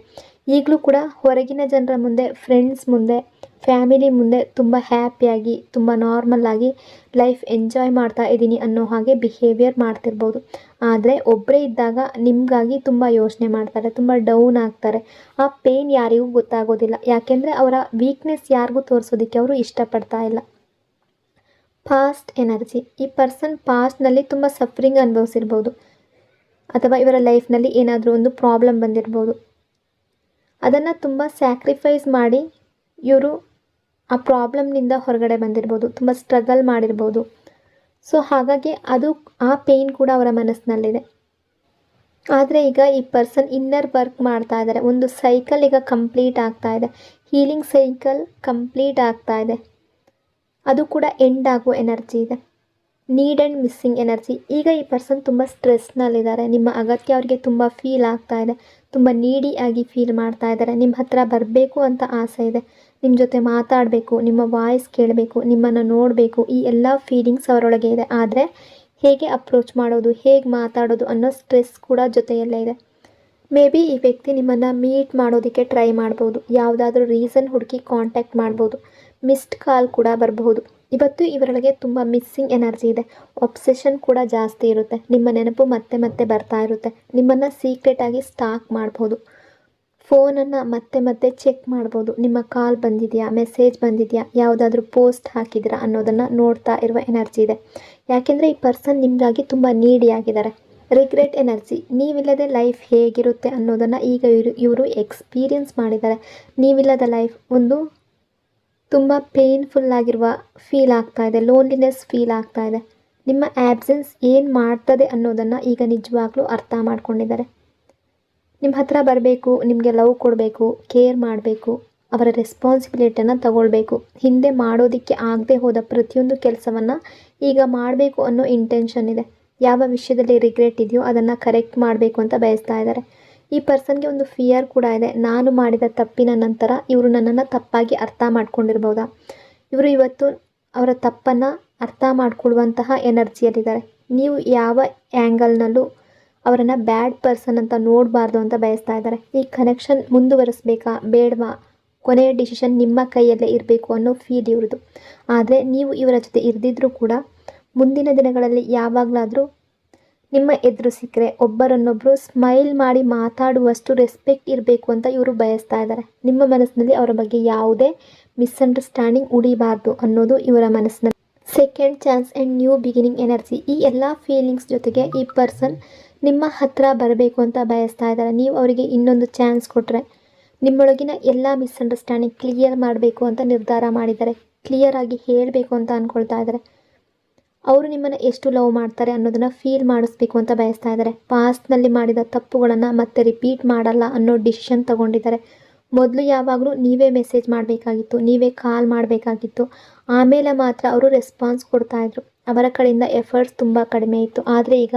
ಈಗಲೂ ಕೂಡ ಹೊರಗಿನ ಜನರ ಮುಂದೆ, ಫ್ರೆಂಡ್ಸ್ ಮುಂದೆ, ಫ್ಯಾಮಿಲಿ ಮುಂದೆ ತುಂಬ ಹ್ಯಾಪಿಯಾಗಿ, ತುಂಬ ನಾರ್ಮಲ್ ಆಗಿ ಲೈಫ್ ಎಂಜಾಯ್ ಮಾಡ್ತಾ ಇದ್ದೀನಿ ಅನ್ನೋ ಹಾಗೆ ಬಿಹೇವಿಯರ್ ಮಾಡ್ತಿರ್ಬೋದು. ಆದರೆ ಒಬ್ಬರೇ ಇದ್ದಾಗ ನಿಮಗಾಗಿ ತುಂಬ ಯೋಚನೆ ಮಾಡ್ತಾರೆ, ತುಂಬ ಡೌನ್ ಆಗ್ತಾರೆ. ಆ ಪೇಯ್ನ್ ಯಾರಿಗೂ ಗೊತ್ತಾಗೋದಿಲ್ಲ, ಯಾಕೆಂದರೆ ಅವರ ವೀಕ್ನೆಸ್ ಯಾರಿಗೂ ತೋರಿಸೋದಕ್ಕೆ ಅವರು ಇಷ್ಟಪಡ್ತಾ ಇಲ್ಲ. Past energy. ಈ ಪರ್ಸನ್ ಪಾಸ್ಟ್ನಲ್ಲಿ ತುಂಬ ಸಫರಿಂಗ್ ಅನುಭವಿಸಿರ್ಬೋದು, ಅಥವಾ ಇವರ ಲೈಫ್ನಲ್ಲಿ ಏನಾದರೂ ಒಂದು ಪ್ರಾಬ್ಲಮ್ ಬಂದಿರ್ಬೋದು. ಅದನ್ನು ತುಂಬ ಸ್ಯಾಕ್ರಿಫೈಸ್ ಮಾಡಿ ಇವರು ಆ ಪ್ರಾಬ್ಲಮ್ನಿಂದ ಹೊರಗಡೆ ಬಂದಿರ್ಬೋದು, ತುಂಬ ಸ್ಟ್ರಗಲ್ ಮಾಡಿರ್ಬೋದು. ಸೊ ಹಾಗಾಗಿ ಆ ಪೇಯ್ನ್ ಕೂಡ ಅವರ ಮನಸ್ಸಿನಲ್ಲಿದೆ. ಆದರೆ ಈಗ ಈ ಪರ್ಸನ್ ಇನ್ನರ್ ವರ್ಕ್ ಮಾಡ್ತಾ ಇದ್ದಾರೆ. ಒಂದು ಸೈಕಲ್ ಈಗ ಕಂಪ್ಲೀಟ್ ಆಗ್ತಾ ಇದೆ, ಹೀಲಿಂಗ್ ಸೈಕಲ್ ಕಂಪ್ಲೀಟ್ ಆಗ್ತಾ ಇದೆ. ಅದು ಕೂಡ ಎಂಡ್ ಆಗುವ ಎನರ್ಜಿ ಇದೆ. Need and missing energy. ಈಗ ಈ ಪರ್ಸನ್ ತುಂಬ ಸ್ಟ್ರೆಸ್ನಲ್ಲಿದ್ದಾರೆ. ನಿಮ್ಮ ಅಗತ್ಯ ಅವರಿಗೆ ತುಂಬ ಫೀಲ್ ಆಗ್ತಾ ಇದೆ, ತುಂಬ ನೀಡಿ ಆಗಿ ಫೀಲ್ ಮಾಡ್ತಾ ಇದ್ದಾರೆ. ನಿಮ್ಮ ಹತ್ರ ಬರಬೇಕು ಅಂತ ಆಸೆ ಇದೆ, ನಿಮ್ಮ ಜೊತೆ ಮಾತಾಡಬೇಕು, ನಿಮ್ಮ ವಾಯ್ಸ್ ಕೇಳಬೇಕು, ನಿಮ್ಮನ್ನು ನೋಡಬೇಕು, ಈ ಎಲ್ಲ ಫೀಲಿಂಗ್ಸ್ ಅವರೊಳಗೆ ಇದೆ. ಆದರೆ ಹೇಗೆ ಅಪ್ರೋಚ್ ಮಾಡೋದು, ಹೇಗೆ ಮಾತಾಡೋದು ಅನ್ನೋ ಸ್ಟ್ರೆಸ್ ಕೂಡ ಜೊತೆಯಲ್ಲೇ ಇದೆ. ಮೇ ಬಿ ಈ ವ್ಯಕ್ತಿ ನಿಮ್ಮನ್ನು ಮೀಟ್ ಮಾಡೋದಕ್ಕೆ ಟ್ರೈ ಮಾಡ್ಬೋದು, ಯಾವುದಾದ್ರೂ ರೀಸನ್ ಹುಡುಕಿ ಕಾಂಟ್ಯಾಕ್ಟ್ ಮಾಡ್ಬೋದು, ಮಿಸ್ಡ್ ಕಾಲ್ ಕೂಡ ಬರಬಹುದು. ಇವತ್ತು ಇವರೊಳಗೆ ತುಂಬ ಮಿಸ್ಸಿಂಗ್ ಎನರ್ಜಿ ಇದೆ. ಒಬ್ಸೆಷನ್ ಕೂಡ ಜಾಸ್ತಿ ಇರುತ್ತೆ, ನಿಮ್ಮ ನೆನಪು ಮತ್ತೆ ಮತ್ತೆ ಬರ್ತಾ ಇರುತ್ತೆ. ನಿಮ್ಮನ್ನು ಸೀಕ್ರೆಟಾಗಿ ಸ್ಟಾಕ್ ಮಾಡ್ಬೋದು, ಫೋನನ್ನು ಮತ್ತೆ ಮತ್ತೆ ಚೆಕ್ ಮಾಡ್ಬೋದು. ನಿಮ್ಮ ಕಾಲ್ ಬಂದಿದೆಯಾ, ಮೆಸೇಜ್ ಬಂದಿದೆಯಾ, ಯಾವುದಾದ್ರೂ ಪೋಸ್ಟ್ ಹಾಕಿದ್ದೀರಾ ಅನ್ನೋದನ್ನು ನೋಡ್ತಾ ಇರುವ ಎನರ್ಜಿ ಇದೆ. ಯಾಕೆಂದರೆ ಈ ಪರ್ಸನ್ ನಿಮಗಾಗಿ ತುಂಬ ನೀಡಿಯಾಗಿದ್ದಾರೆ. Regret energy. ನೀವಿಲ್ಲದೆ ಲೈಫ್ ಹೇಗಿರುತ್ತೆ ಅನ್ನೋದನ್ನು ಈಗ ಇವರು ಎಕ್ಸ್ಪೀರಿಯನ್ಸ್ ಮಾಡಿದ್ದಾರೆ. ನೀವಿಲ್ಲದ ಲೈಫ್ ಒಂದು ತುಂಬ ಪೇನ್ಫುಲ್ ಆಗಿರುವ ಫೀಲ್ ಆಗ್ತಾ ಇದೆ, ಲೋನ್ಲಿನೆಸ್ ಫೀಲ್ ಆಗ್ತಾ ಇದೆ. ನಿಮ್ಮ ಆ್ಯಬ್ಸೆನ್ಸ್ ಏನು ಮಾಡ್ತದೆ ಅನ್ನೋದನ್ನು ಈಗ ನಿಜವಾಗ್ಲೂ ಅರ್ಥ ಮಾಡ್ಕೊಂಡಿದ್ದಾರೆ. ನಿಮ್ಮ ಹತ್ರ ಬರಬೇಕು, ನಿಮಗೆ ಲವ್ ಕೊಡಬೇಕು, ಕೇರ್ ಮಾಡಬೇಕು, ಅವರ ರೆಸ್ಪಾನ್ಸಿಬಿಲಿಟಿಯನ್ನು ತಗೊಳ್ಬೇಕು. ಹಿಂದೆ ಮಾಡೋದಕ್ಕೆ ಆಗದೆ ಹೋದ ಪ್ರತಿಯೊಂದು ಕೆಲಸವನ್ನು ಈಗ ಮಾಡಬೇಕು ಅನ್ನೋ ಇಂಟೆನ್ಷನ್ ಇದೆ. ಯಾವ ವಿಷಯದಲ್ಲಿ ರಿಗ್ರೆಟ್ ಇದೆಯೋ ಅದನ್ನು ಕರೆಕ್ಟ್ ಮಾಡಬೇಕು ಅಂತ ಬಯಸ್ತಾ ಇದ್ದಾರೆ. ಈ ಪರ್ಸನ್ಗೆ ಒಂದು ಫಿಯರ್ ಕೂಡ ಇದೆ. ನಾನು ಮಾಡಿದ ತಪ್ಪಿನ ನಂತರ ಇವರು ನನ್ನನ್ನು ತಪ್ಪಾಗಿ ಅರ್ಥ ಮಾಡ್ಕೊಂಡಿರ್ಬೋದಾ. ಇವರು ಇವತ್ತು ಅವರ ತಪ್ಪನ್ನು ಅರ್ಥ ಮಾಡ್ಕೊಳ್ಳುವಂತಹ ಎನರ್ಜಿಯಲ್ಲಿದ್ದಾರೆ. ನೀವು ಯಾವ ಆ್ಯಂಗಲ್ನಲ್ಲೂ ಅವರನ್ನು ಬ್ಯಾಡ್ ಪರ್ಸನ್ ಅಂತ ನೋಡಬಾರ್ದು ಅಂತ ಬಯಸ್ತಾ ಇದ್ದಾರೆ. ಈ ಕನೆಕ್ಷನ್ ಮುಂದುವರಿಸಬೇಕಾ ಬೇಡವಾ, ಕೊನೆಯ ಡಿಸಿಷನ್ ನಿಮ್ಮ ಕೈಯಲ್ಲೇ ಇರಬೇಕು ಅನ್ನೋ ಫೀಲ್ ಇವ್ರದ್ದು. ಆದರೆ ನೀವು ಇವರ ಜೊತೆ ಇರದಿದ್ರೂ ಕೂಡ ಮುಂದಿನ ದಿನಗಳಲ್ಲಿ ಯಾವಾಗಲಾದರೂ ನಿಮ್ಮ ಎದುರು ಸಿಕ್ಕರೆ ಒಬ್ಬರನ್ನೊಬ್ಬರು ಸ್ಮೈಲ್ ಮಾಡಿ ಮಾತಾಡುವಷ್ಟು ರೆಸ್ಪೆಕ್ಟ್ ಇರಬೇಕು ಅಂತ ಇವರು ಬಯಸ್ತಾ ಇದ್ದಾರೆ. ನಿಮ್ಮ ಮನಸ್ಸಿನಲ್ಲಿ ಅವರ ಬಗ್ಗೆ ಯಾವುದೇ ಮಿಸ್ಅಂಡರ್ಸ್ಟ್ಯಾಂಡಿಂಗ್ ಉಳಿಬಾರ್ದು ಅನ್ನೋದು ಇವರ ಮನಸ್ಸಿನಲ್ಲಿ. Second chance and new beginning energy. ಈ ಎಲ್ಲ ಫೀಲಿಂಗ್ಸ್ ಜೊತೆಗೆ ಈ ಪರ್ಸನ್ ನಿಮ್ಮ ಹತ್ರ ಬರಬೇಕು ಅಂತ ಬಯಸ್ತಾ ಇದ್ದಾರೆ. ನೀವು ಅವರಿಗೆ ಇನ್ನೊಂದು ಚಾನ್ಸ್ ಕೊಟ್ಟರೆ ನಿಮ್ಮೊಳಗಿನ ಎಲ್ಲ ಮಿಸ್ಅಂಡರ್ಸ್ಟ್ಯಾಂಡಿಂಗ್ ಕ್ಲಿಯರ್ ಮಾಡಬೇಕು ಅಂತ ನಿರ್ಧಾರ ಮಾಡಿದ್ದಾರೆ. ಕ್ಲಿಯರ್ ಆಗಿ ಹೇಳಬೇಕು ಅಂತ ಅಂದ್ಕೊಳ್ತಾ ಇದ್ದಾರೆ. ಅವರು ನಿಮ್ಮನ್ನು ಎಷ್ಟು ಲವ್ ಮಾಡ್ತಾರೆ ಅನ್ನೋದನ್ನು ಫೀಲ್ ಮಾಡಿಸ್ಬೇಕು ಅಂತ ಬಯಸ್ತಾ ಇದ್ದಾರೆ. ಪಾಸ್ಟ್ನಲ್ಲಿ ಮಾಡಿದ ತಪ್ಪುಗಳನ್ನು ಮತ್ತೆ ರಿಪೀಟ್ ಮಾಡಲ್ಲ ಅನ್ನೋ ಡಿಸಿಷನ್ ತಗೊಂಡಿದ್ದಾರೆ. ಮೊದಲು ಯಾವಾಗಲೂ ನೀವೇ ಮೆಸೇಜ್ ಮಾಡಬೇಕಾಗಿತ್ತು, ನೀವೇ ಕಾಲ್ ಮಾಡಬೇಕಾಗಿತ್ತು, ಆಮೇಲೆ ಮಾತ್ರ ಅವರು ರೆಸ್ಪಾನ್ಸ್ ಕೊಡ್ತಾಯಿದ್ರು. ಅವರ ಕಡೆಯಿಂದ ಎಫರ್ಟ್ಸ್ ತುಂಬ ಕಡಿಮೆ ಇತ್ತು. ಆದರೆ ಈಗ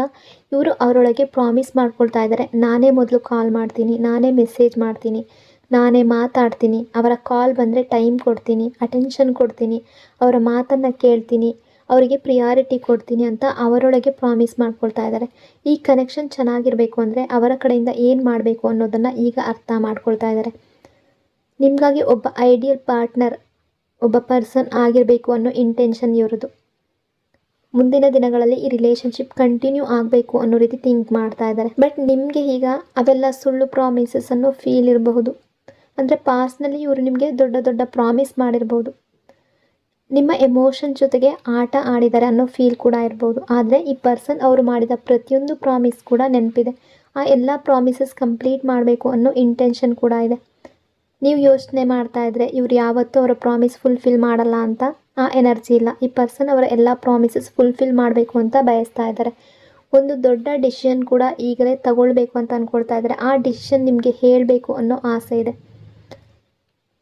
ಇವರು ಅವರೊಳಗೆ ಪ್ರಾಮಿಸ್ ಮಾಡ್ಕೊಳ್ತಾ ಇದ್ದಾರೆ, ನಾನೇ ಮೊದಲು ಕಾಲ್ ಮಾಡ್ತೀನಿ, ನಾನೇ ಮೆಸೇಜ್ ಮಾಡ್ತೀನಿ, ನಾನೇ ಮಾತಾಡ್ತೀನಿ, ಅವರ ಕಾಲ್ ಬಂದರೆ ಟೈಮ್ ಕೊಡ್ತೀನಿ, ಅಟೆನ್ಷನ್ ಕೊಡ್ತೀನಿ, ಅವರ ಮಾತನ್ನು ಕೇಳ್ತೀನಿ, ಅವರಿಗೆ ಪ್ರಿಯಾರಿಟಿ ಕೊಡ್ತೀನಿ ಅಂತ ಅವರೊಳಗೆ ಪ್ರಾಮಿಸ್ ಮಾಡ್ಕೊಳ್ತಾ ಇದ್ದಾರೆ. ಈ ಕನೆಕ್ಷನ್ ಚೆನ್ನಾಗಿರಬೇಕು ಅಂದರೆ ಅವರ ಕಡೆಯಿಂದ ಏನು ಮಾಡಬೇಕು ಅನ್ನೋದನ್ನು ಈಗ ಅರ್ಥ ಮಾಡ್ಕೊಳ್ತಾ ಇದ್ದಾರೆ. ನಿಮಗಾಗಿ ಒಬ್ಬ ಐಡಿಯಲ್ ಪಾರ್ಟ್ನರ್, ಒಬ್ಬ ಪರ್ಸನ್ ಆಗಿರಬೇಕು ಅನ್ನೋ ಇಂಟೆನ್ಷನ್ ಇವ್ರದ್ದು. ಮುಂದಿನ ದಿನಗಳಲ್ಲಿ ಈ ರಿಲೇಷನ್ಶಿಪ್ ಕಂಟಿನ್ಯೂ ಆಗಬೇಕು ಅನ್ನೋ ರೀತಿ ಥಿಂಕ್ ಮಾಡ್ತಾ ಇದ್ದಾರೆ. ಬಟ್ ನಿಮಗೆ ಈಗ ಅವೆಲ್ಲ ಸುಳ್ಳು ಪ್ರಾಮಿಸಸ್ ಅನ್ನೋ ಫೀಲ್ ಇರಬಹುದು. ಅಂದರೆ ಪಾಸ್ಟ್ನಲ್ಲಿ ಇವರು ನಿಮಗೆ ದೊಡ್ಡ ದೊಡ್ಡ ಪ್ರಾಮಿಸ್ ಮಾಡಿರ್ಬೋದು, ನಿಮ್ಮ ಎಮೋಷನ್ ಜೊತೆಗೆ ಆಟ ಆಡಿದ್ದಾರೆ ಅನ್ನೋ ಫೀಲ್ ಕೂಡ ಇರ್ಬೋದು. ಆದರೆ ಈ ಪರ್ಸನ್ ಅವರು ಮಾಡಿದ ಪ್ರತಿಯೊಂದು ಪ್ರಾಮಿಸ್ ಕೂಡ ನೆನಪಿದೆ. ಆ ಎಲ್ಲ ಪ್ರಾಮಿಸಸ್ ಕಂಪ್ಲೀಟ್ ಮಾಡಬೇಕು ಅನ್ನೋ ಇಂಟೆನ್ಷನ್ ಕೂಡ ಇದೆ. ನೀವು ಯೋಚನೆ ಮಾಡ್ತಾ ಇದ್ರೆ ಇವ್ರು ಯಾವತ್ತೂ ಅವರ ಪ್ರಾಮಿಸ್ ಫುಲ್ಫಿಲ್ ಮಾಡಲ್ಲ ಅಂತ, ಆ ಎನರ್ಜಿ ಇಲ್ಲ. ಈ ಪರ್ಸನ್ ಅವರ ಎಲ್ಲ ಪ್ರಾಮಿಸಸ್ ಫುಲ್ಫಿಲ್ ಮಾಡಬೇಕು ಅಂತ ಬಯಸ್ತಾ ಇದ್ದಾರೆ. ಒಂದು ದೊಡ್ಡ ಡಿಸಿಷನ್ ಕೂಡ ಈಗಲೇ ತಗೊಳ್ಬೇಕು ಅಂತ ಅಂದ್ಕೊಳ್ತಾ ಇದ್ದಾರೆ. ಆ ಡಿಸಿಷನ್ ನಿಮಗೆ ಹೇಳಬೇಕು ಅನ್ನೋ ಆಸೆ ಇದೆ.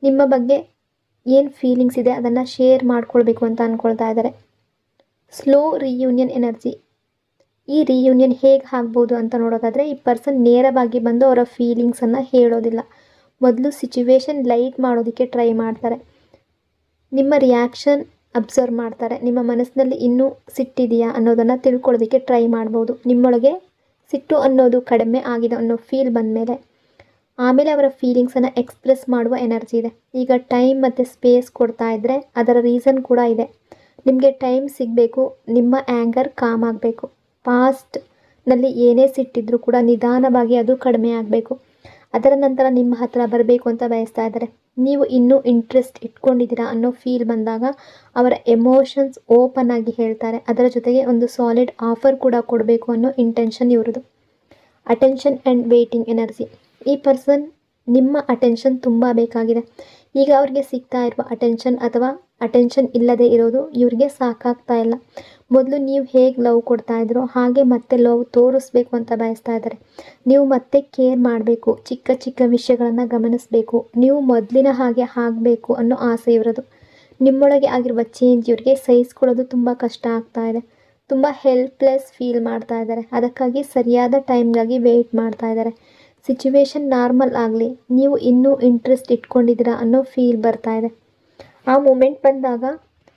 ನಿಮ್ಮ ಬಗ್ಗೆ ಏನು ಫೀಲಿಂಗ್ಸ್ ಇದೆ ಅದನ್ನು ಶೇರ್ ಮಾಡ್ಕೊಳ್ಬೇಕು ಅಂತ ಅಂದ್ಕೊಳ್ತಾ ಇದ್ದಾರೆ. Slow reunion energy. ಈ ರಿಯೂನಿಯನ್ ಹೇಗೆ ಆಗ್ಬೋದು ಅಂತ ನೋಡೋದಾದರೆ ಈ ಪರ್ಸನ್ ನೇರವಾಗಿ ಬಂದು ಅವರ ಫೀಲಿಂಗ್ಸನ್ನು ಹೇಳೋದಿಲ್ಲ. ಮೊದಲು ಸಿಚುವೇಶನ್ ಲೈಟ್ ಮಾಡೋದಕ್ಕೆ ಟ್ರೈ ಮಾಡ್ತಾರೆ. ನಿಮ್ಮ ರಿಯಾಕ್ಷನ್ ಅಬ್ಸರ್ವ್ ಮಾಡ್ತಾರೆ. ನಿಮ್ಮ ಮನಸ್ಸಿನಲ್ಲಿ ಇನ್ನೂ ಸಿಟ್ಟಿದೆಯಾ ಅನ್ನೋದನ್ನು ತಿಳ್ಕೊಳ್ಳೋದಕ್ಕೆ ಟ್ರೈ ಮಾಡ್ಬೋದು. ನಿಮ್ಮೊಳಗೆ ಸಿಟ್ಟು ಅನ್ನೋದು ಕಡಿಮೆ ಆಗಿದೆ ಅನ್ನೋ ಫೀಲ್ ಬಂದಮೇಲೆ ಆಮೇಲೆ ಅವರ ಫೀಲಿಂಗ್ಸನ್ನು ಎಕ್ಸ್ಪ್ರೆಸ್ ಮಾಡುವ ಎನರ್ಜಿ ಇದೆ. ಈಗ ಟೈಮ್ ಮತ್ತು ಸ್ಪೇಸ್ ಕೊಡ್ತಾ ಇದ್ದರೆ ಅದರ ರೀಸನ್ ಕೂಡ ಇದೆ. ನಿಮಗೆ ಟೈಮ್ ಸಿಗಬೇಕು, ನಿಮ್ಮ ಆ್ಯಂಗರ್ ಕಾಮ್ ಆಗಬೇಕು. ಪಾಸ್ಟ್ ನಲ್ಲಿ ಏನೇ ಸಿಟ್ಟಿದ್ರೂ ಕೂಡ ನಿಧಾನವಾಗಿ ಅದು ಕಡಿಮೆ ಆಗಬೇಕು. ಅದರ ನಂತರ ನಿಮ್ಮ ಹತ್ರ ಬರಬೇಕು ಅಂತ ಬಯಸ್ತಾ ಇದ್ದಾರೆ. ನೀವು ಇನ್ನೂ ಇಂಟ್ರೆಸ್ಟ್ ಇಟ್ಕೊಂಡಿದ್ದೀರಾ ಅನ್ನೋ ಫೀಲ್ ಬಂದಾಗ ಅವರ ಎಮೋಷನ್ಸ್ ಓಪನ್ ಆಗಿ ಹೇಳ್ತಾರೆ. ಅದರ ಜೊತೆಗೆ ಒಂದು ಸಾಲಿಡ್ ಆಫರ್ ಕೂಡ ಕೊಡಬೇಕು ಅನ್ನೋ ಇಂಟೆನ್ಷನ್ ಇವ್ರದ್ದು. Attention and waiting energy. ಈ ಪರ್ಸನ್ ನಿಮ್ಮ ಅಟೆನ್ಷನ್ ತುಂಬ ಬೇಕಾಗಿದೆ. ಈಗ ಅವ್ರಿಗೆ ಸಿಗ್ತಾ ಇರುವ ಅಟೆನ್ಷನ್ ಅಥವಾ ಅಟೆನ್ಷನ್ ಇಲ್ಲದೆ ಇರೋದು ಇವ್ರಿಗೆ ಸಾಕಾಗ್ತಾ ಇಲ್ಲ. ಮೊದಲು ನೀವು ಹೇಗೆ ಲವ್ ಕೊಡ್ತಾ ಇದ್ರೋ ಹಾಗೆ ಮತ್ತೆ ಲವ್ ತೋರಿಸ್ಬೇಕು ಅಂತ ಬಯಸ್ತಾ ಇದ್ದಾರೆ. ನೀವು ಮತ್ತೆ ಕೇರ್ ಮಾಡಬೇಕು, ಚಿಕ್ಕ ಚಿಕ್ಕ ವಿಷಯಗಳನ್ನು ಗಮನಿಸಬೇಕು, ನೀವು ಮೊದಲಿನ ಹಾಗೆ ಆಗಬೇಕು ಅನ್ನೋ ಆಸೆ ಇರೋದು. ನಿಮ್ಮೊಳಗೆ ಆಗಿರುವ ಚೇಂಜ್ ಇವರಿಗೆ ಸಹಿಸ್ಕೊಳ್ಳೋದು ತುಂಬ ಕಷ್ಟ ಆಗ್ತಾ ಇದೆ. ತುಂಬ ಹೆಲ್ಪ್ಲೆಸ್ ಫೀಲ್ ಮಾಡ್ತಾ ಇದ್ದಾರೆ. ಅದಕ್ಕಾಗಿ ಸರಿಯಾದ ಟೈಮ್ಗಾಗಿ ವೆಯ್ಟ್ ಮಾಡ್ತಾ ಇದ್ದಾರೆ. ಸಿಚುವೇಶನ್ ನಾರ್ಮಲ್ ಆಗಲಿ, ನೀವು ಇನ್ನೂ ಇಂಟ್ರೆಸ್ಟ್ ಇಟ್ಕೊಂಡಿದ್ದೀರಾ ಅನ್ನೋ ಫೀಲ್ ಬರ್ತಾ ಇದೆ. ಆ ಮೂಮೆಂಟ್ ಬಂದಾಗ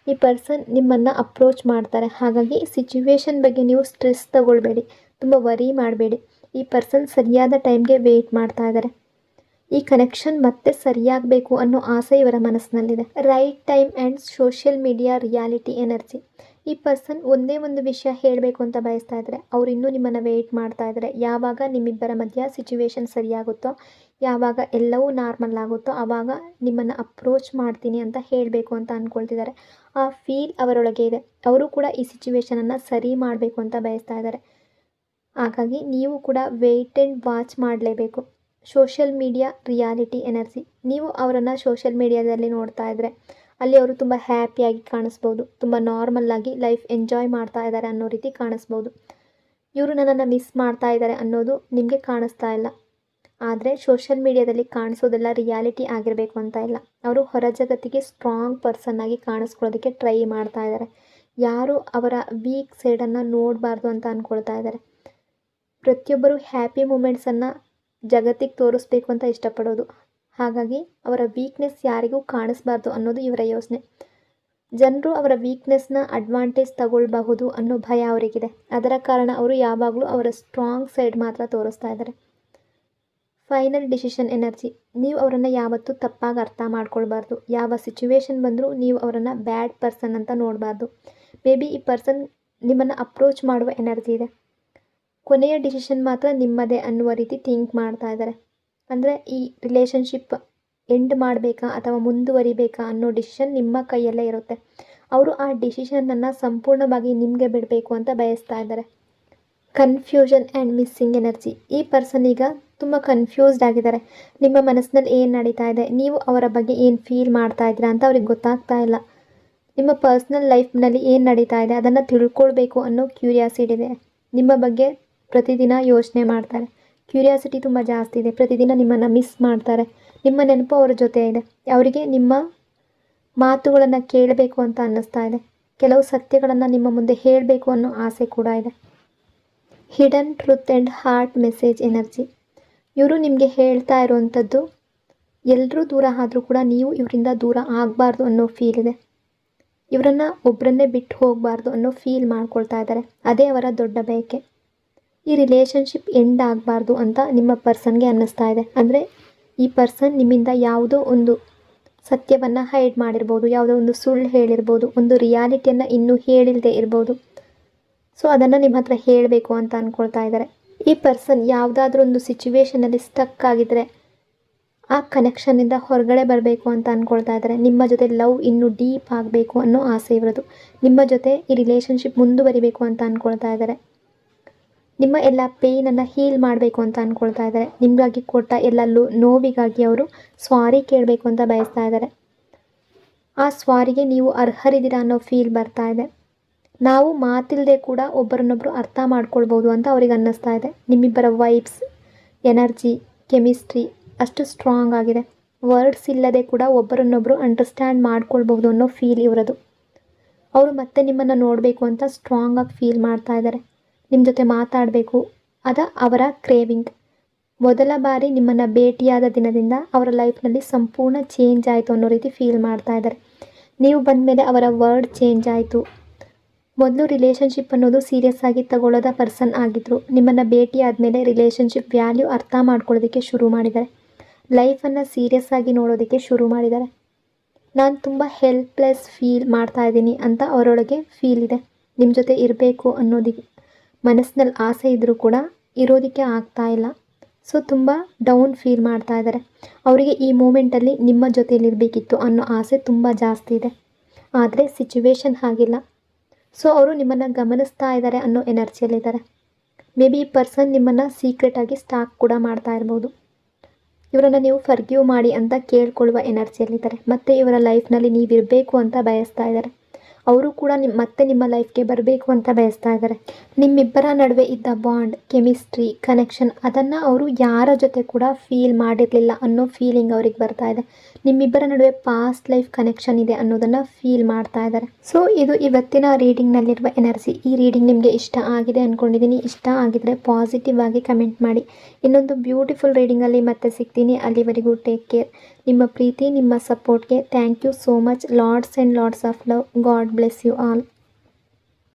ಈ ಪರ್ಸನ್ ನಿಮ್ಮನ್ನು ಅಪ್ರೋಚ್ ಮಾಡ್ತಾರೆ. ಹಾಗಾಗಿ ಸಿಚುವೇಶನ್ ಬಗ್ಗೆ ನೀವು ಸ್ಟ್ರೆಸ್ ತಗೊಳ್ಬೇಡಿ, ತುಂಬ ವರಿ ಮಾಡಬೇಡಿ. ಈ ಪರ್ಸನ್ ಸರಿಯಾದ ಟೈಮ್ಗೆ ವೆಯ್ಟ್ ಮಾಡ್ತಾ ಇದ್ದಾರೆ. ಈ ಕನೆಕ್ಷನ್ ಮತ್ತೆ ಸರಿಯಾಗಬೇಕು ಅನ್ನೋ ಆಸೆ ಇವರ ಮನಸ್ಸಿನಲ್ಲಿದೆ. Right time and social media reality energy. ಈ ಪರ್ಸನ್ ಒಂದೇ ಒಂದು ವಿಷಯ ಹೇಳಬೇಕು ಅಂತ ಬಯಸ್ತಾ ಇದ್ದಾರೆ. ಅವ್ರು ಇನ್ನೂ ನಿಮ್ಮನ್ನು ವೆಯ್ಟ್ ಮಾಡ್ತಾ ಇದ್ದಾರೆ. ಯಾವಾಗ ನಿಮ್ಮಿಬ್ಬರ ಮಧ್ಯ ಸಿಚುವೇಶನ್ ಸರಿಯಾಗುತ್ತೋ, ಯಾವಾಗ ಎಲ್ಲವೂ ನಾರ್ಮಲ್ ಆಗುತ್ತೋ ಆವಾಗ ನಿಮ್ಮನ್ನು ಅಪ್ರೋಚ್ ಮಾಡ್ತೀನಿ ಅಂತ ಹೇಳಬೇಕು ಅಂತ ಅಂದ್ಕೊಳ್ತಿದ್ದಾರೆ. ಆ ಫೀಲ್ ಅವರೊಳಗೆ ಇದೆ. ಅವರು ಕೂಡ ಈ ಸಿಚುವೇಶನನ್ನು ಸರಿ ಮಾಡಬೇಕು ಅಂತ ಬಯಸ್ತಾ ಇದ್ದಾರೆ. ಹಾಗಾಗಿ ನೀವು ಕೂಡ ವೆಯ್ಟ್ ಆ್ಯಂಡ್ ವಾಚ್ ಮಾಡಲೇಬೇಕು. Social media reality energy. ನೀವು ಅವರನ್ನು ಸೋಷಿಯಲ್ ಮೀಡಿಯಾದಲ್ಲಿ ನೋಡ್ತಾ ಇದ್ದರೆ ಅಲ್ಲಿ ಅವರು ತುಂಬ ಹ್ಯಾಪಿಯಾಗಿ ಕಾಣಿಸ್ಬೋದು, ತುಂಬ ನಾರ್ಮಲ್ಲಾಗಿ ಲೈಫ್ ಎಂಜಾಯ್ ಮಾಡ್ತಾ ಇದ್ದಾರೆ ಅನ್ನೋ ರೀತಿ ಕಾಣಿಸ್ಬೋದು. ಇವರು ನನ್ನನ್ನು ಮಿಸ್ ಮಾಡ್ತಾ ಇದ್ದಾರೆ ಅನ್ನೋದು ನಿಮಗೆ ಕಾಣಿಸ್ತಾ ಇಲ್ಲ. ಆದರೆ ಸೋಷಿಯಲ್ ಮೀಡಿಯಾದಲ್ಲಿ ಕಾಣಿಸೋದೆಲ್ಲ ರಿಯಾಲಿಟಿ ಆಗಿರಬೇಕು ಅಂತ ಇಲ್ಲ. ಅವರು ಹೊರ ಜಗತ್ತಿಗೆ ಸ್ಟ್ರಾಂಗ್ ಪರ್ಸನ್ ಆಗಿ ಕಾಣಿಸ್ಕೊಳ್ಳೋದಕ್ಕೆ ಟ್ರೈ ಮಾಡ್ತಾ ಇದ್ದಾರೆ. ಯಾರು ಅವರ ವೀಕ್ ಸೈಡನ್ನು ನೋಡಬಾರ್ದು ಅಂತ ಅಂದ್ಕೊಳ್ತಾ ಇದ್ದಾರೆ. ಪ್ರತಿಯೊಬ್ಬರು ಹ್ಯಾಪಿ ಮೂಮೆಂಟ್ಸನ್ನು ಜಗತ್ತಿಗೆ ತೋರಿಸ್ಬೇಕು ಅಂತ ಇಷ್ಟಪಡೋದು. ಹಾಗಾಗಿ ಅವರ ವೀಕ್ನೆಸ್ ಯಾರಿಗೂ ಕಾಣಿಸ್ಬಾರ್ದು ಅನ್ನೋದು ಇವರ ಯೋಚನೆ. ಜನರು ಅವರ ವೀಕ್ನೆಸ್ನ ಅಡ್ವಾಂಟೇಜ್ ತಗೊಳ್ಬಹುದು ಅನ್ನೋ ಭಯ ಅವರಿಗಿದೆ. ಅದರ ಕಾರಣ ಅವರು ಯಾವಾಗಲೂ ಅವರ ಸ್ಟ್ರಾಂಗ್ ಸೈಡ್ ಮಾತ್ರ ತೋರಿಸ್ತಾ ಇದ್ದಾರೆ. Final decision energy. ನೀವು ಅವರನ್ನು ಯಾವತ್ತೂ ತಪ್ಪಾಗಿ ಅರ್ಥ ಮಾಡ್ಕೊಳ್ಬಾರ್ದು. ಯಾವ ಸಿಚುವೇಶನ್ ಬಂದರೂ ನೀವು ಅವರನ್ನು ಬ್ಯಾಡ್ ಪರ್ಸನ್ ಅಂತ ನೋಡಬಾರ್ದು. ಮೇ ಬಿ ಈ ಪರ್ಸನ್ ನಿಮ್ಮನ್ನು ಅಪ್ರೋಚ್ ಮಾಡುವ ಎನರ್ಜಿ ಇದೆ. ಕೊನೆಯ ಡಿಸಿಷನ್ ಮಾತ್ರ ನಿಮ್ಮದೇ ಅನ್ನುವ ರೀತಿ ಥಿಂಕ್ ಮಾಡ್ತಾ ಇದ್ದಾರೆ. ಅಂದರೆ ಈ ರಿಲೇಷನ್ಶಿಪ್ ಎಂಡ್ ಮಾಡಬೇಕಾ ಅಥವಾ ಮುಂದುವರಿಬೇಕಾ ಅನ್ನೋ ಡಿಸಿಷನ್ ನಿಮ್ಮ ಕೈಯಲ್ಲೇ ಇರುತ್ತೆ. ಅವರು ಆ ಡಿಸಿಷನನ್ನು ಸಂಪೂರ್ಣವಾಗಿ ನಿಮಗೆ ಬಿಡಬೇಕು ಅಂತ ಬಯಸ್ತಾ ಇದ್ದಾರೆ. Confusion and missing energy. ಈ ಪರ್ಸನ್ ಈಗ ತುಂಬ ಕನ್ಫ್ಯೂಸ್ಡ್ ಆಗಿದ್ದಾರೆ. ನಿಮ್ಮ ಮನಸ್ಸಿನಲ್ಲಿ ಏನು ನಡೀತಾ ಇದೆ, ನೀವು ಅವರ ಬಗ್ಗೆ ಏನು ಫೀಲ್ ಮಾಡ್ತಾ ಇದ್ದೀರಾ ಅಂತ ಅವ್ರಿಗೆ ಗೊತ್ತಾಗ್ತಾ ಇಲ್ಲ. ನಿಮ್ಮ ಪರ್ಸ್ನಲ್ ಲೈಫ್ನಲ್ಲಿ ಏನು ನಡೀತಾ ಇದೆ ಅದನ್ನು ತಿಳ್ಕೊಳ್ಬೇಕು ಅನ್ನೋ ಕ್ಯೂರಿಯಾಸಿಟಿ ಇದೆ. ನಿಮ್ಮ ಬಗ್ಗೆ ಪ್ರತಿದಿನ ಯೋಚನೆ ಮಾಡ್ತಾರೆ. ಕ್ಯೂರಿಯಾಸಿಟಿ ತುಂಬ ಜಾಸ್ತಿ ಇದೆ. ಪ್ರತಿದಿನ ನಿಮ್ಮನ್ನು ಮಿಸ್ ಮಾಡ್ತಾರೆ. ನಿಮ್ಮ ನೆನಪು ಅವರ ಜೊತೆ ಇದೆ. ಅವರಿಗೆ ನಿಮ್ಮ ಮಾತುಗಳನ್ನು ಕೇಳಬೇಕು ಅಂತ ಅನ್ನಿಸ್ತಾ ಇದೆ. ಕೆಲವು ಸತ್ಯಗಳನ್ನು ನಿಮ್ಮ ಮುಂದೆ ಹೇಳಬೇಕು ಅನ್ನೋ ಆಸೆ ಕೂಡ ಇದೆ. Hidden truth and heart message energy. ಇವರು ನಿಮಗೆ ಹೇಳ್ತಾ ಇರುವಂಥದ್ದು, ಎಲ್ಲರೂ ದೂರ ಆದರೂ ಕೂಡ ನೀವು ಇವರಿಂದ ದೂರ ಆಗಬಾರ್ದು ಅನ್ನೋ ಫೀಲ್ ಇದೆ. ಇವರನ್ನು ಒಬ್ಬರನ್ನೇ ಬಿಟ್ಟು ಹೋಗಬಾರ್ದು ಅನ್ನೋ ಫೀಲ್ ಮಾಡ್ಕೊಳ್ತಾ ಇದ್ದಾರೆ. ಅದೇ ಅವರ ದೊಡ್ಡ ಬಯಕೆ. ಈ ರಿಲೇಷನ್ಶಿಪ್ ಎಂಡ್ ಆಗಬಾರ್ದು ಅಂತ ನಿಮ್ಮ ಪರ್ಸನ್ಗೆ ಅನ್ನಿಸ್ತಾ ಇದೆ. ಅಂದರೆ ಈ ಪರ್ಸನ್ ನಿಮ್ಮಿಂದ ಯಾವುದೋ ಒಂದು ಸತ್ಯವನ್ನು ಹೈಡ್ ಮಾಡಿರ್ಬೋದು, ಯಾವುದೋ ಒಂದು ಸುಳ್ಳು ಹೇಳಿರ್ಬೋದು, ಒಂದು ರಿಯಾಲಿಟಿಯನ್ನು ಇನ್ನೂ ಹೇಳಿಲ್ಲದೆ ಇರ್ಬೋದು. ಸೊ ಅದನ್ನು ನಿಮ್ಮ ಹತ್ರ ಹೇಳಬೇಕು ಅಂತ ಅಂದ್ಕೊಳ್ತಾ ಇದ್ದಾರೆ. ಈ ಪರ್ಸನ್ ಯಾವುದಾದ್ರೂ ಒಂದು ಸಿಚುವೇಷನಲ್ಲಿ ಸ್ಟಕ್ ಆಗಿದ್ದರೆ ಆ ಕನೆಕ್ಷನ್ನಿಂದ ಹೊರಗಡೆ ಬರಬೇಕು ಅಂತ ಅಂದ್ಕೊಳ್ತಾ ಇದ್ದಾರೆ. ನಿಮ್ಮ ಜೊತೆ ಲವ್ ಇನ್ನೂ ಡೀಪ್ ಆಗಬೇಕು ಅನ್ನೋ ಆಸೆ ಇರೋದು. ನಿಮ್ಮ ಜೊತೆ ಈ ರಿಲೇಷನ್ಶಿಪ್ ಮುಂದುವರಿಬೇಕು ಅಂತ ಅಂದ್ಕೊಳ್ತಾ ಇದ್ದಾರೆ. ನಿಮ್ಮ ಎಲ್ಲ ಪೇಯ್ನನ್ನು ಹೀಲ್ ಮಾಡಬೇಕು ಅಂತ ಅಂದ್ಕೊಳ್ತಾ ಇದ್ದಾರೆ. ನಿಮಗಾಗಿ ಕೊಟ್ಟ ಎಲ್ಲ ನೋವಿಗಾಗಿ ಅವರು ಸಾರಿ ಕೇಳಬೇಕು ಅಂತ ಬಯಸ್ತಾ ಇದ್ದಾರೆ. ಆ ಸ್ವಾರಿಗೆ ನೀವು ಅರ್ಹರಿದ್ದೀರಾ ಅನ್ನೋ ಫೀಲ್ ಬರ್ತಾ ಇದೆ. ನಾವು ಮಾತಿಲ್ಲದೆ ಕೂಡ ಒಬ್ಬರನ್ನೊಬ್ಬರು ಅರ್ಥ ಮಾಡ್ಕೊಳ್ಬೋದು ಅಂತ ಅವ್ರಿಗೆ ಅನ್ನಿಸ್ತಾ ಇದೆ. ನಿಮ್ಮಿಬ್ಬರ ವೈಬ್ಸ್, ಎನರ್ಜಿ, ಕೆಮಿಸ್ಟ್ರಿ ಅಷ್ಟು ಸ್ಟ್ರಾಂಗ್ ಆಗಿದೆ. ವರ್ಡ್ಸ್ ಇಲ್ಲದೆ ಕೂಡ ಒಬ್ಬರನ್ನೊಬ್ಬರು ಅಂಡರ್ಸ್ಟ್ಯಾಂಡ್ ಮಾಡ್ಕೊಳ್ಬೋದು ಅನ್ನೋ ಫೀಲ್ ಇವರದು. ಅವರು ಮತ್ತೆ ನಿಮ್ಮನ್ನು ನೋಡಬೇಕು ಅಂತ ಸ್ಟ್ರಾಂಗಾಗಿ ಫೀಲ್ ಮಾಡ್ತಾ ಇದ್ದಾರೆ. ನಿಮ್ಮ ಜೊತೆ ಮಾತಾಡಬೇಕು, ಅವರ ಕ್ರೇವಿಂಗ್. ಮೊದಲ ಬಾರಿ ನಿಮ್ಮನ್ನು ಭೇಟಿಯಾದ ದಿನದಿಂದ ಅವರ ಲೈಫ್ನಲ್ಲಿ ಸಂಪೂರ್ಣ ಚೇಂಜ್ ಆಯಿತು ಅನ್ನೋ ರೀತಿ ಫೀಲ್ ಮಾಡ್ತಾ ಇದ್ದಾರೆ. ನೀವು ಬಂದ ಮೇಲೆ ಅವರ ವರ್ಡ್ ಚೇಂಜ್ ಆಯಿತು. ಮೊದಲು ರಿಲೇಷನ್ಶಿಪ್ ಅನ್ನೋದು ಸೀರಿಯಸ್ ಆಗಿ ತಗೊಳ್ಳೋದ ಪರ್ಸನ್ ಆಗಿದ್ದರು. ನಿಮ್ಮನ್ನು ಭೇಟಿ ಆದಮೇಲೆ ರಿಲೇಷನ್ಶಿಪ್ ವ್ಯಾಲ್ಯೂ ಅರ್ಥ ಮಾಡ್ಕೊಳ್ಳೋದಕ್ಕೆ ಶುರು ಮಾಡಿದ್ದಾರೆ. ಲೈಫನ್ನು ಸೀರಿಯಸ್ ಆಗಿ ನೋಡೋದಕ್ಕೆ ಶುರು ಮಾಡಿದ್ದಾರೆ. ನಾನು ತುಂಬ ಹೆಲ್ಪ್ಲೆಸ್ ಫೀಲ್ ಮಾಡ್ತಾ ಇದ್ದೀನಿ ಅಂತ ಅವರೊಳಗೆ ಫೀಲ್ ಇದೆ. ನಿಮ್ಮ ಜೊತೆ ಇರಬೇಕು ಅನ್ನೋದಕ್ಕೆ ಮನಸ್ಸಿನಲ್ಲಿ ಆಸೆ ಇದ್ದರೂ ಕೂಡ ಇರೋದಕ್ಕೆ ಆಗ್ತಾ ಇಲ್ಲ. ಸೊ ತುಂಬ ಡೌನ್ ಫೀಲ್ ಮಾಡ್ತಾ ಇದ್ದಾರೆ. ಅವರಿಗೆ ಈ ಮೂಮೆಂಟಲ್ಲಿ ನಿಮ್ಮ ಜೊತೆಯಲ್ಲಿರಬೇಕಿತ್ತು ಅನ್ನೋ ಆಸೆ ತುಂಬ ಜಾಸ್ತಿ ಇದೆ. ಆದರೆ ಸಿಚುವೇಶನ್ ಹಾಗಿಲ್ಲ. ಸೊ ಅವರು ನಿಮ್ಮನ್ನು ಗಮನಿಸ್ತಾ ಇದ್ದಾರೆ ಅನ್ನೋ ಎನರ್ಜಿಯಲ್ಲಿದ್ದಾರೆ. ಮೇ ಬಿ ಈ ಪರ್ಸನ್ ನಿಮ್ಮನ್ನು ಸೀಕ್ರೆಟಾಗಿ ಸ್ಟಾಕ್ ಕೂಡ ಮಾಡ್ತಾ ಇರ್ಬೋದು. ಇವರನ್ನು ನೀವು ಫರ್ಗ್ಯೂ ಮಾಡಿ ಅಂತ ಕೇಳ್ಕೊಳ್ಳುವ ಎನರ್ಜಿಯಲ್ಲಿದ್ದಾರೆ. ಮತ್ತು ಇವರ ಲೈಫ್ನಲ್ಲಿ ನೀವಿರಬೇಕು ಅಂತ ಬಯಸ್ತಾ ಇದ್ದಾರೆ. ಅವರು ಕೂಡ ಮತ್ತೆ ನಿಮ್ಮ ಲೈಫ್ಗೆ ಬರಬೇಕು ಅಂತ ಬಯಸ್ತಾ ಇದ್ದಾರೆ. ನಿಮ್ಮಿಬ್ಬರ ನಡುವೆ ಇದ್ದ ಬಾಂಡ್, ಕೆಮಿಸ್ಟ್ರಿ, ಕನೆಕ್ಷನ್ ಅದನ್ನು ಅವರು ಯಾರ ಜೊತೆ ಕೂಡ ಫೀಲ್ ಮಾಡಿರಲಿಲ್ಲ ಅನ್ನೋ ಫೀಲಿಂಗ್ ಅವ್ರಿಗೆ ಬರ್ತಾ ಇದೆ. ನಿಮ್ಮಿಬ್ಬರ ನಡುವೆ ಪಾಸ್ಟ್ ಲೈಫ್ ಕನೆಕ್ಷನ್ ಇದೆ ಅನ್ನೋದನ್ನು ಫೀಲ್ ಮಾಡ್ತಾ ಇದ್ದಾರೆ. ಸೊ ಇದು ಇವತ್ತಿನ ರೀಡಿಂಗ್ನಲ್ಲಿರುವ ಎನರ್ಜಿ. ಈ ರೀಡಿಂಗ್ ನಿಮಗೆ ಇಷ್ಟ ಆಗಿದೆ ಅಂದ್ಕೊಂಡಿದ್ದೀನಿ. ಇಷ್ಟ ಆಗಿದ್ರೆ ಪಾಸಿಟಿವ್ ಆಗಿ ಕಮೆಂಟ್ ಮಾಡಿ. ಇನ್ನೊಂದು ಬ್ಯೂಟಿಫುಲ್ ರೀಡಿಂಗಲ್ಲಿ ಮತ್ತೆ ಸಿಗ್ತೀನಿ. ಅಲ್ಲಿವರೆಗೂ ಟೇಕ್ ಕೇರ್. ನಿಮ್ಮ ಪ್ರೀತಿ, ನಿಮ್ಮ ಸಪೋರ್ಟ್ಗೆ thank you so much. Lots and lots of love. God bless you all.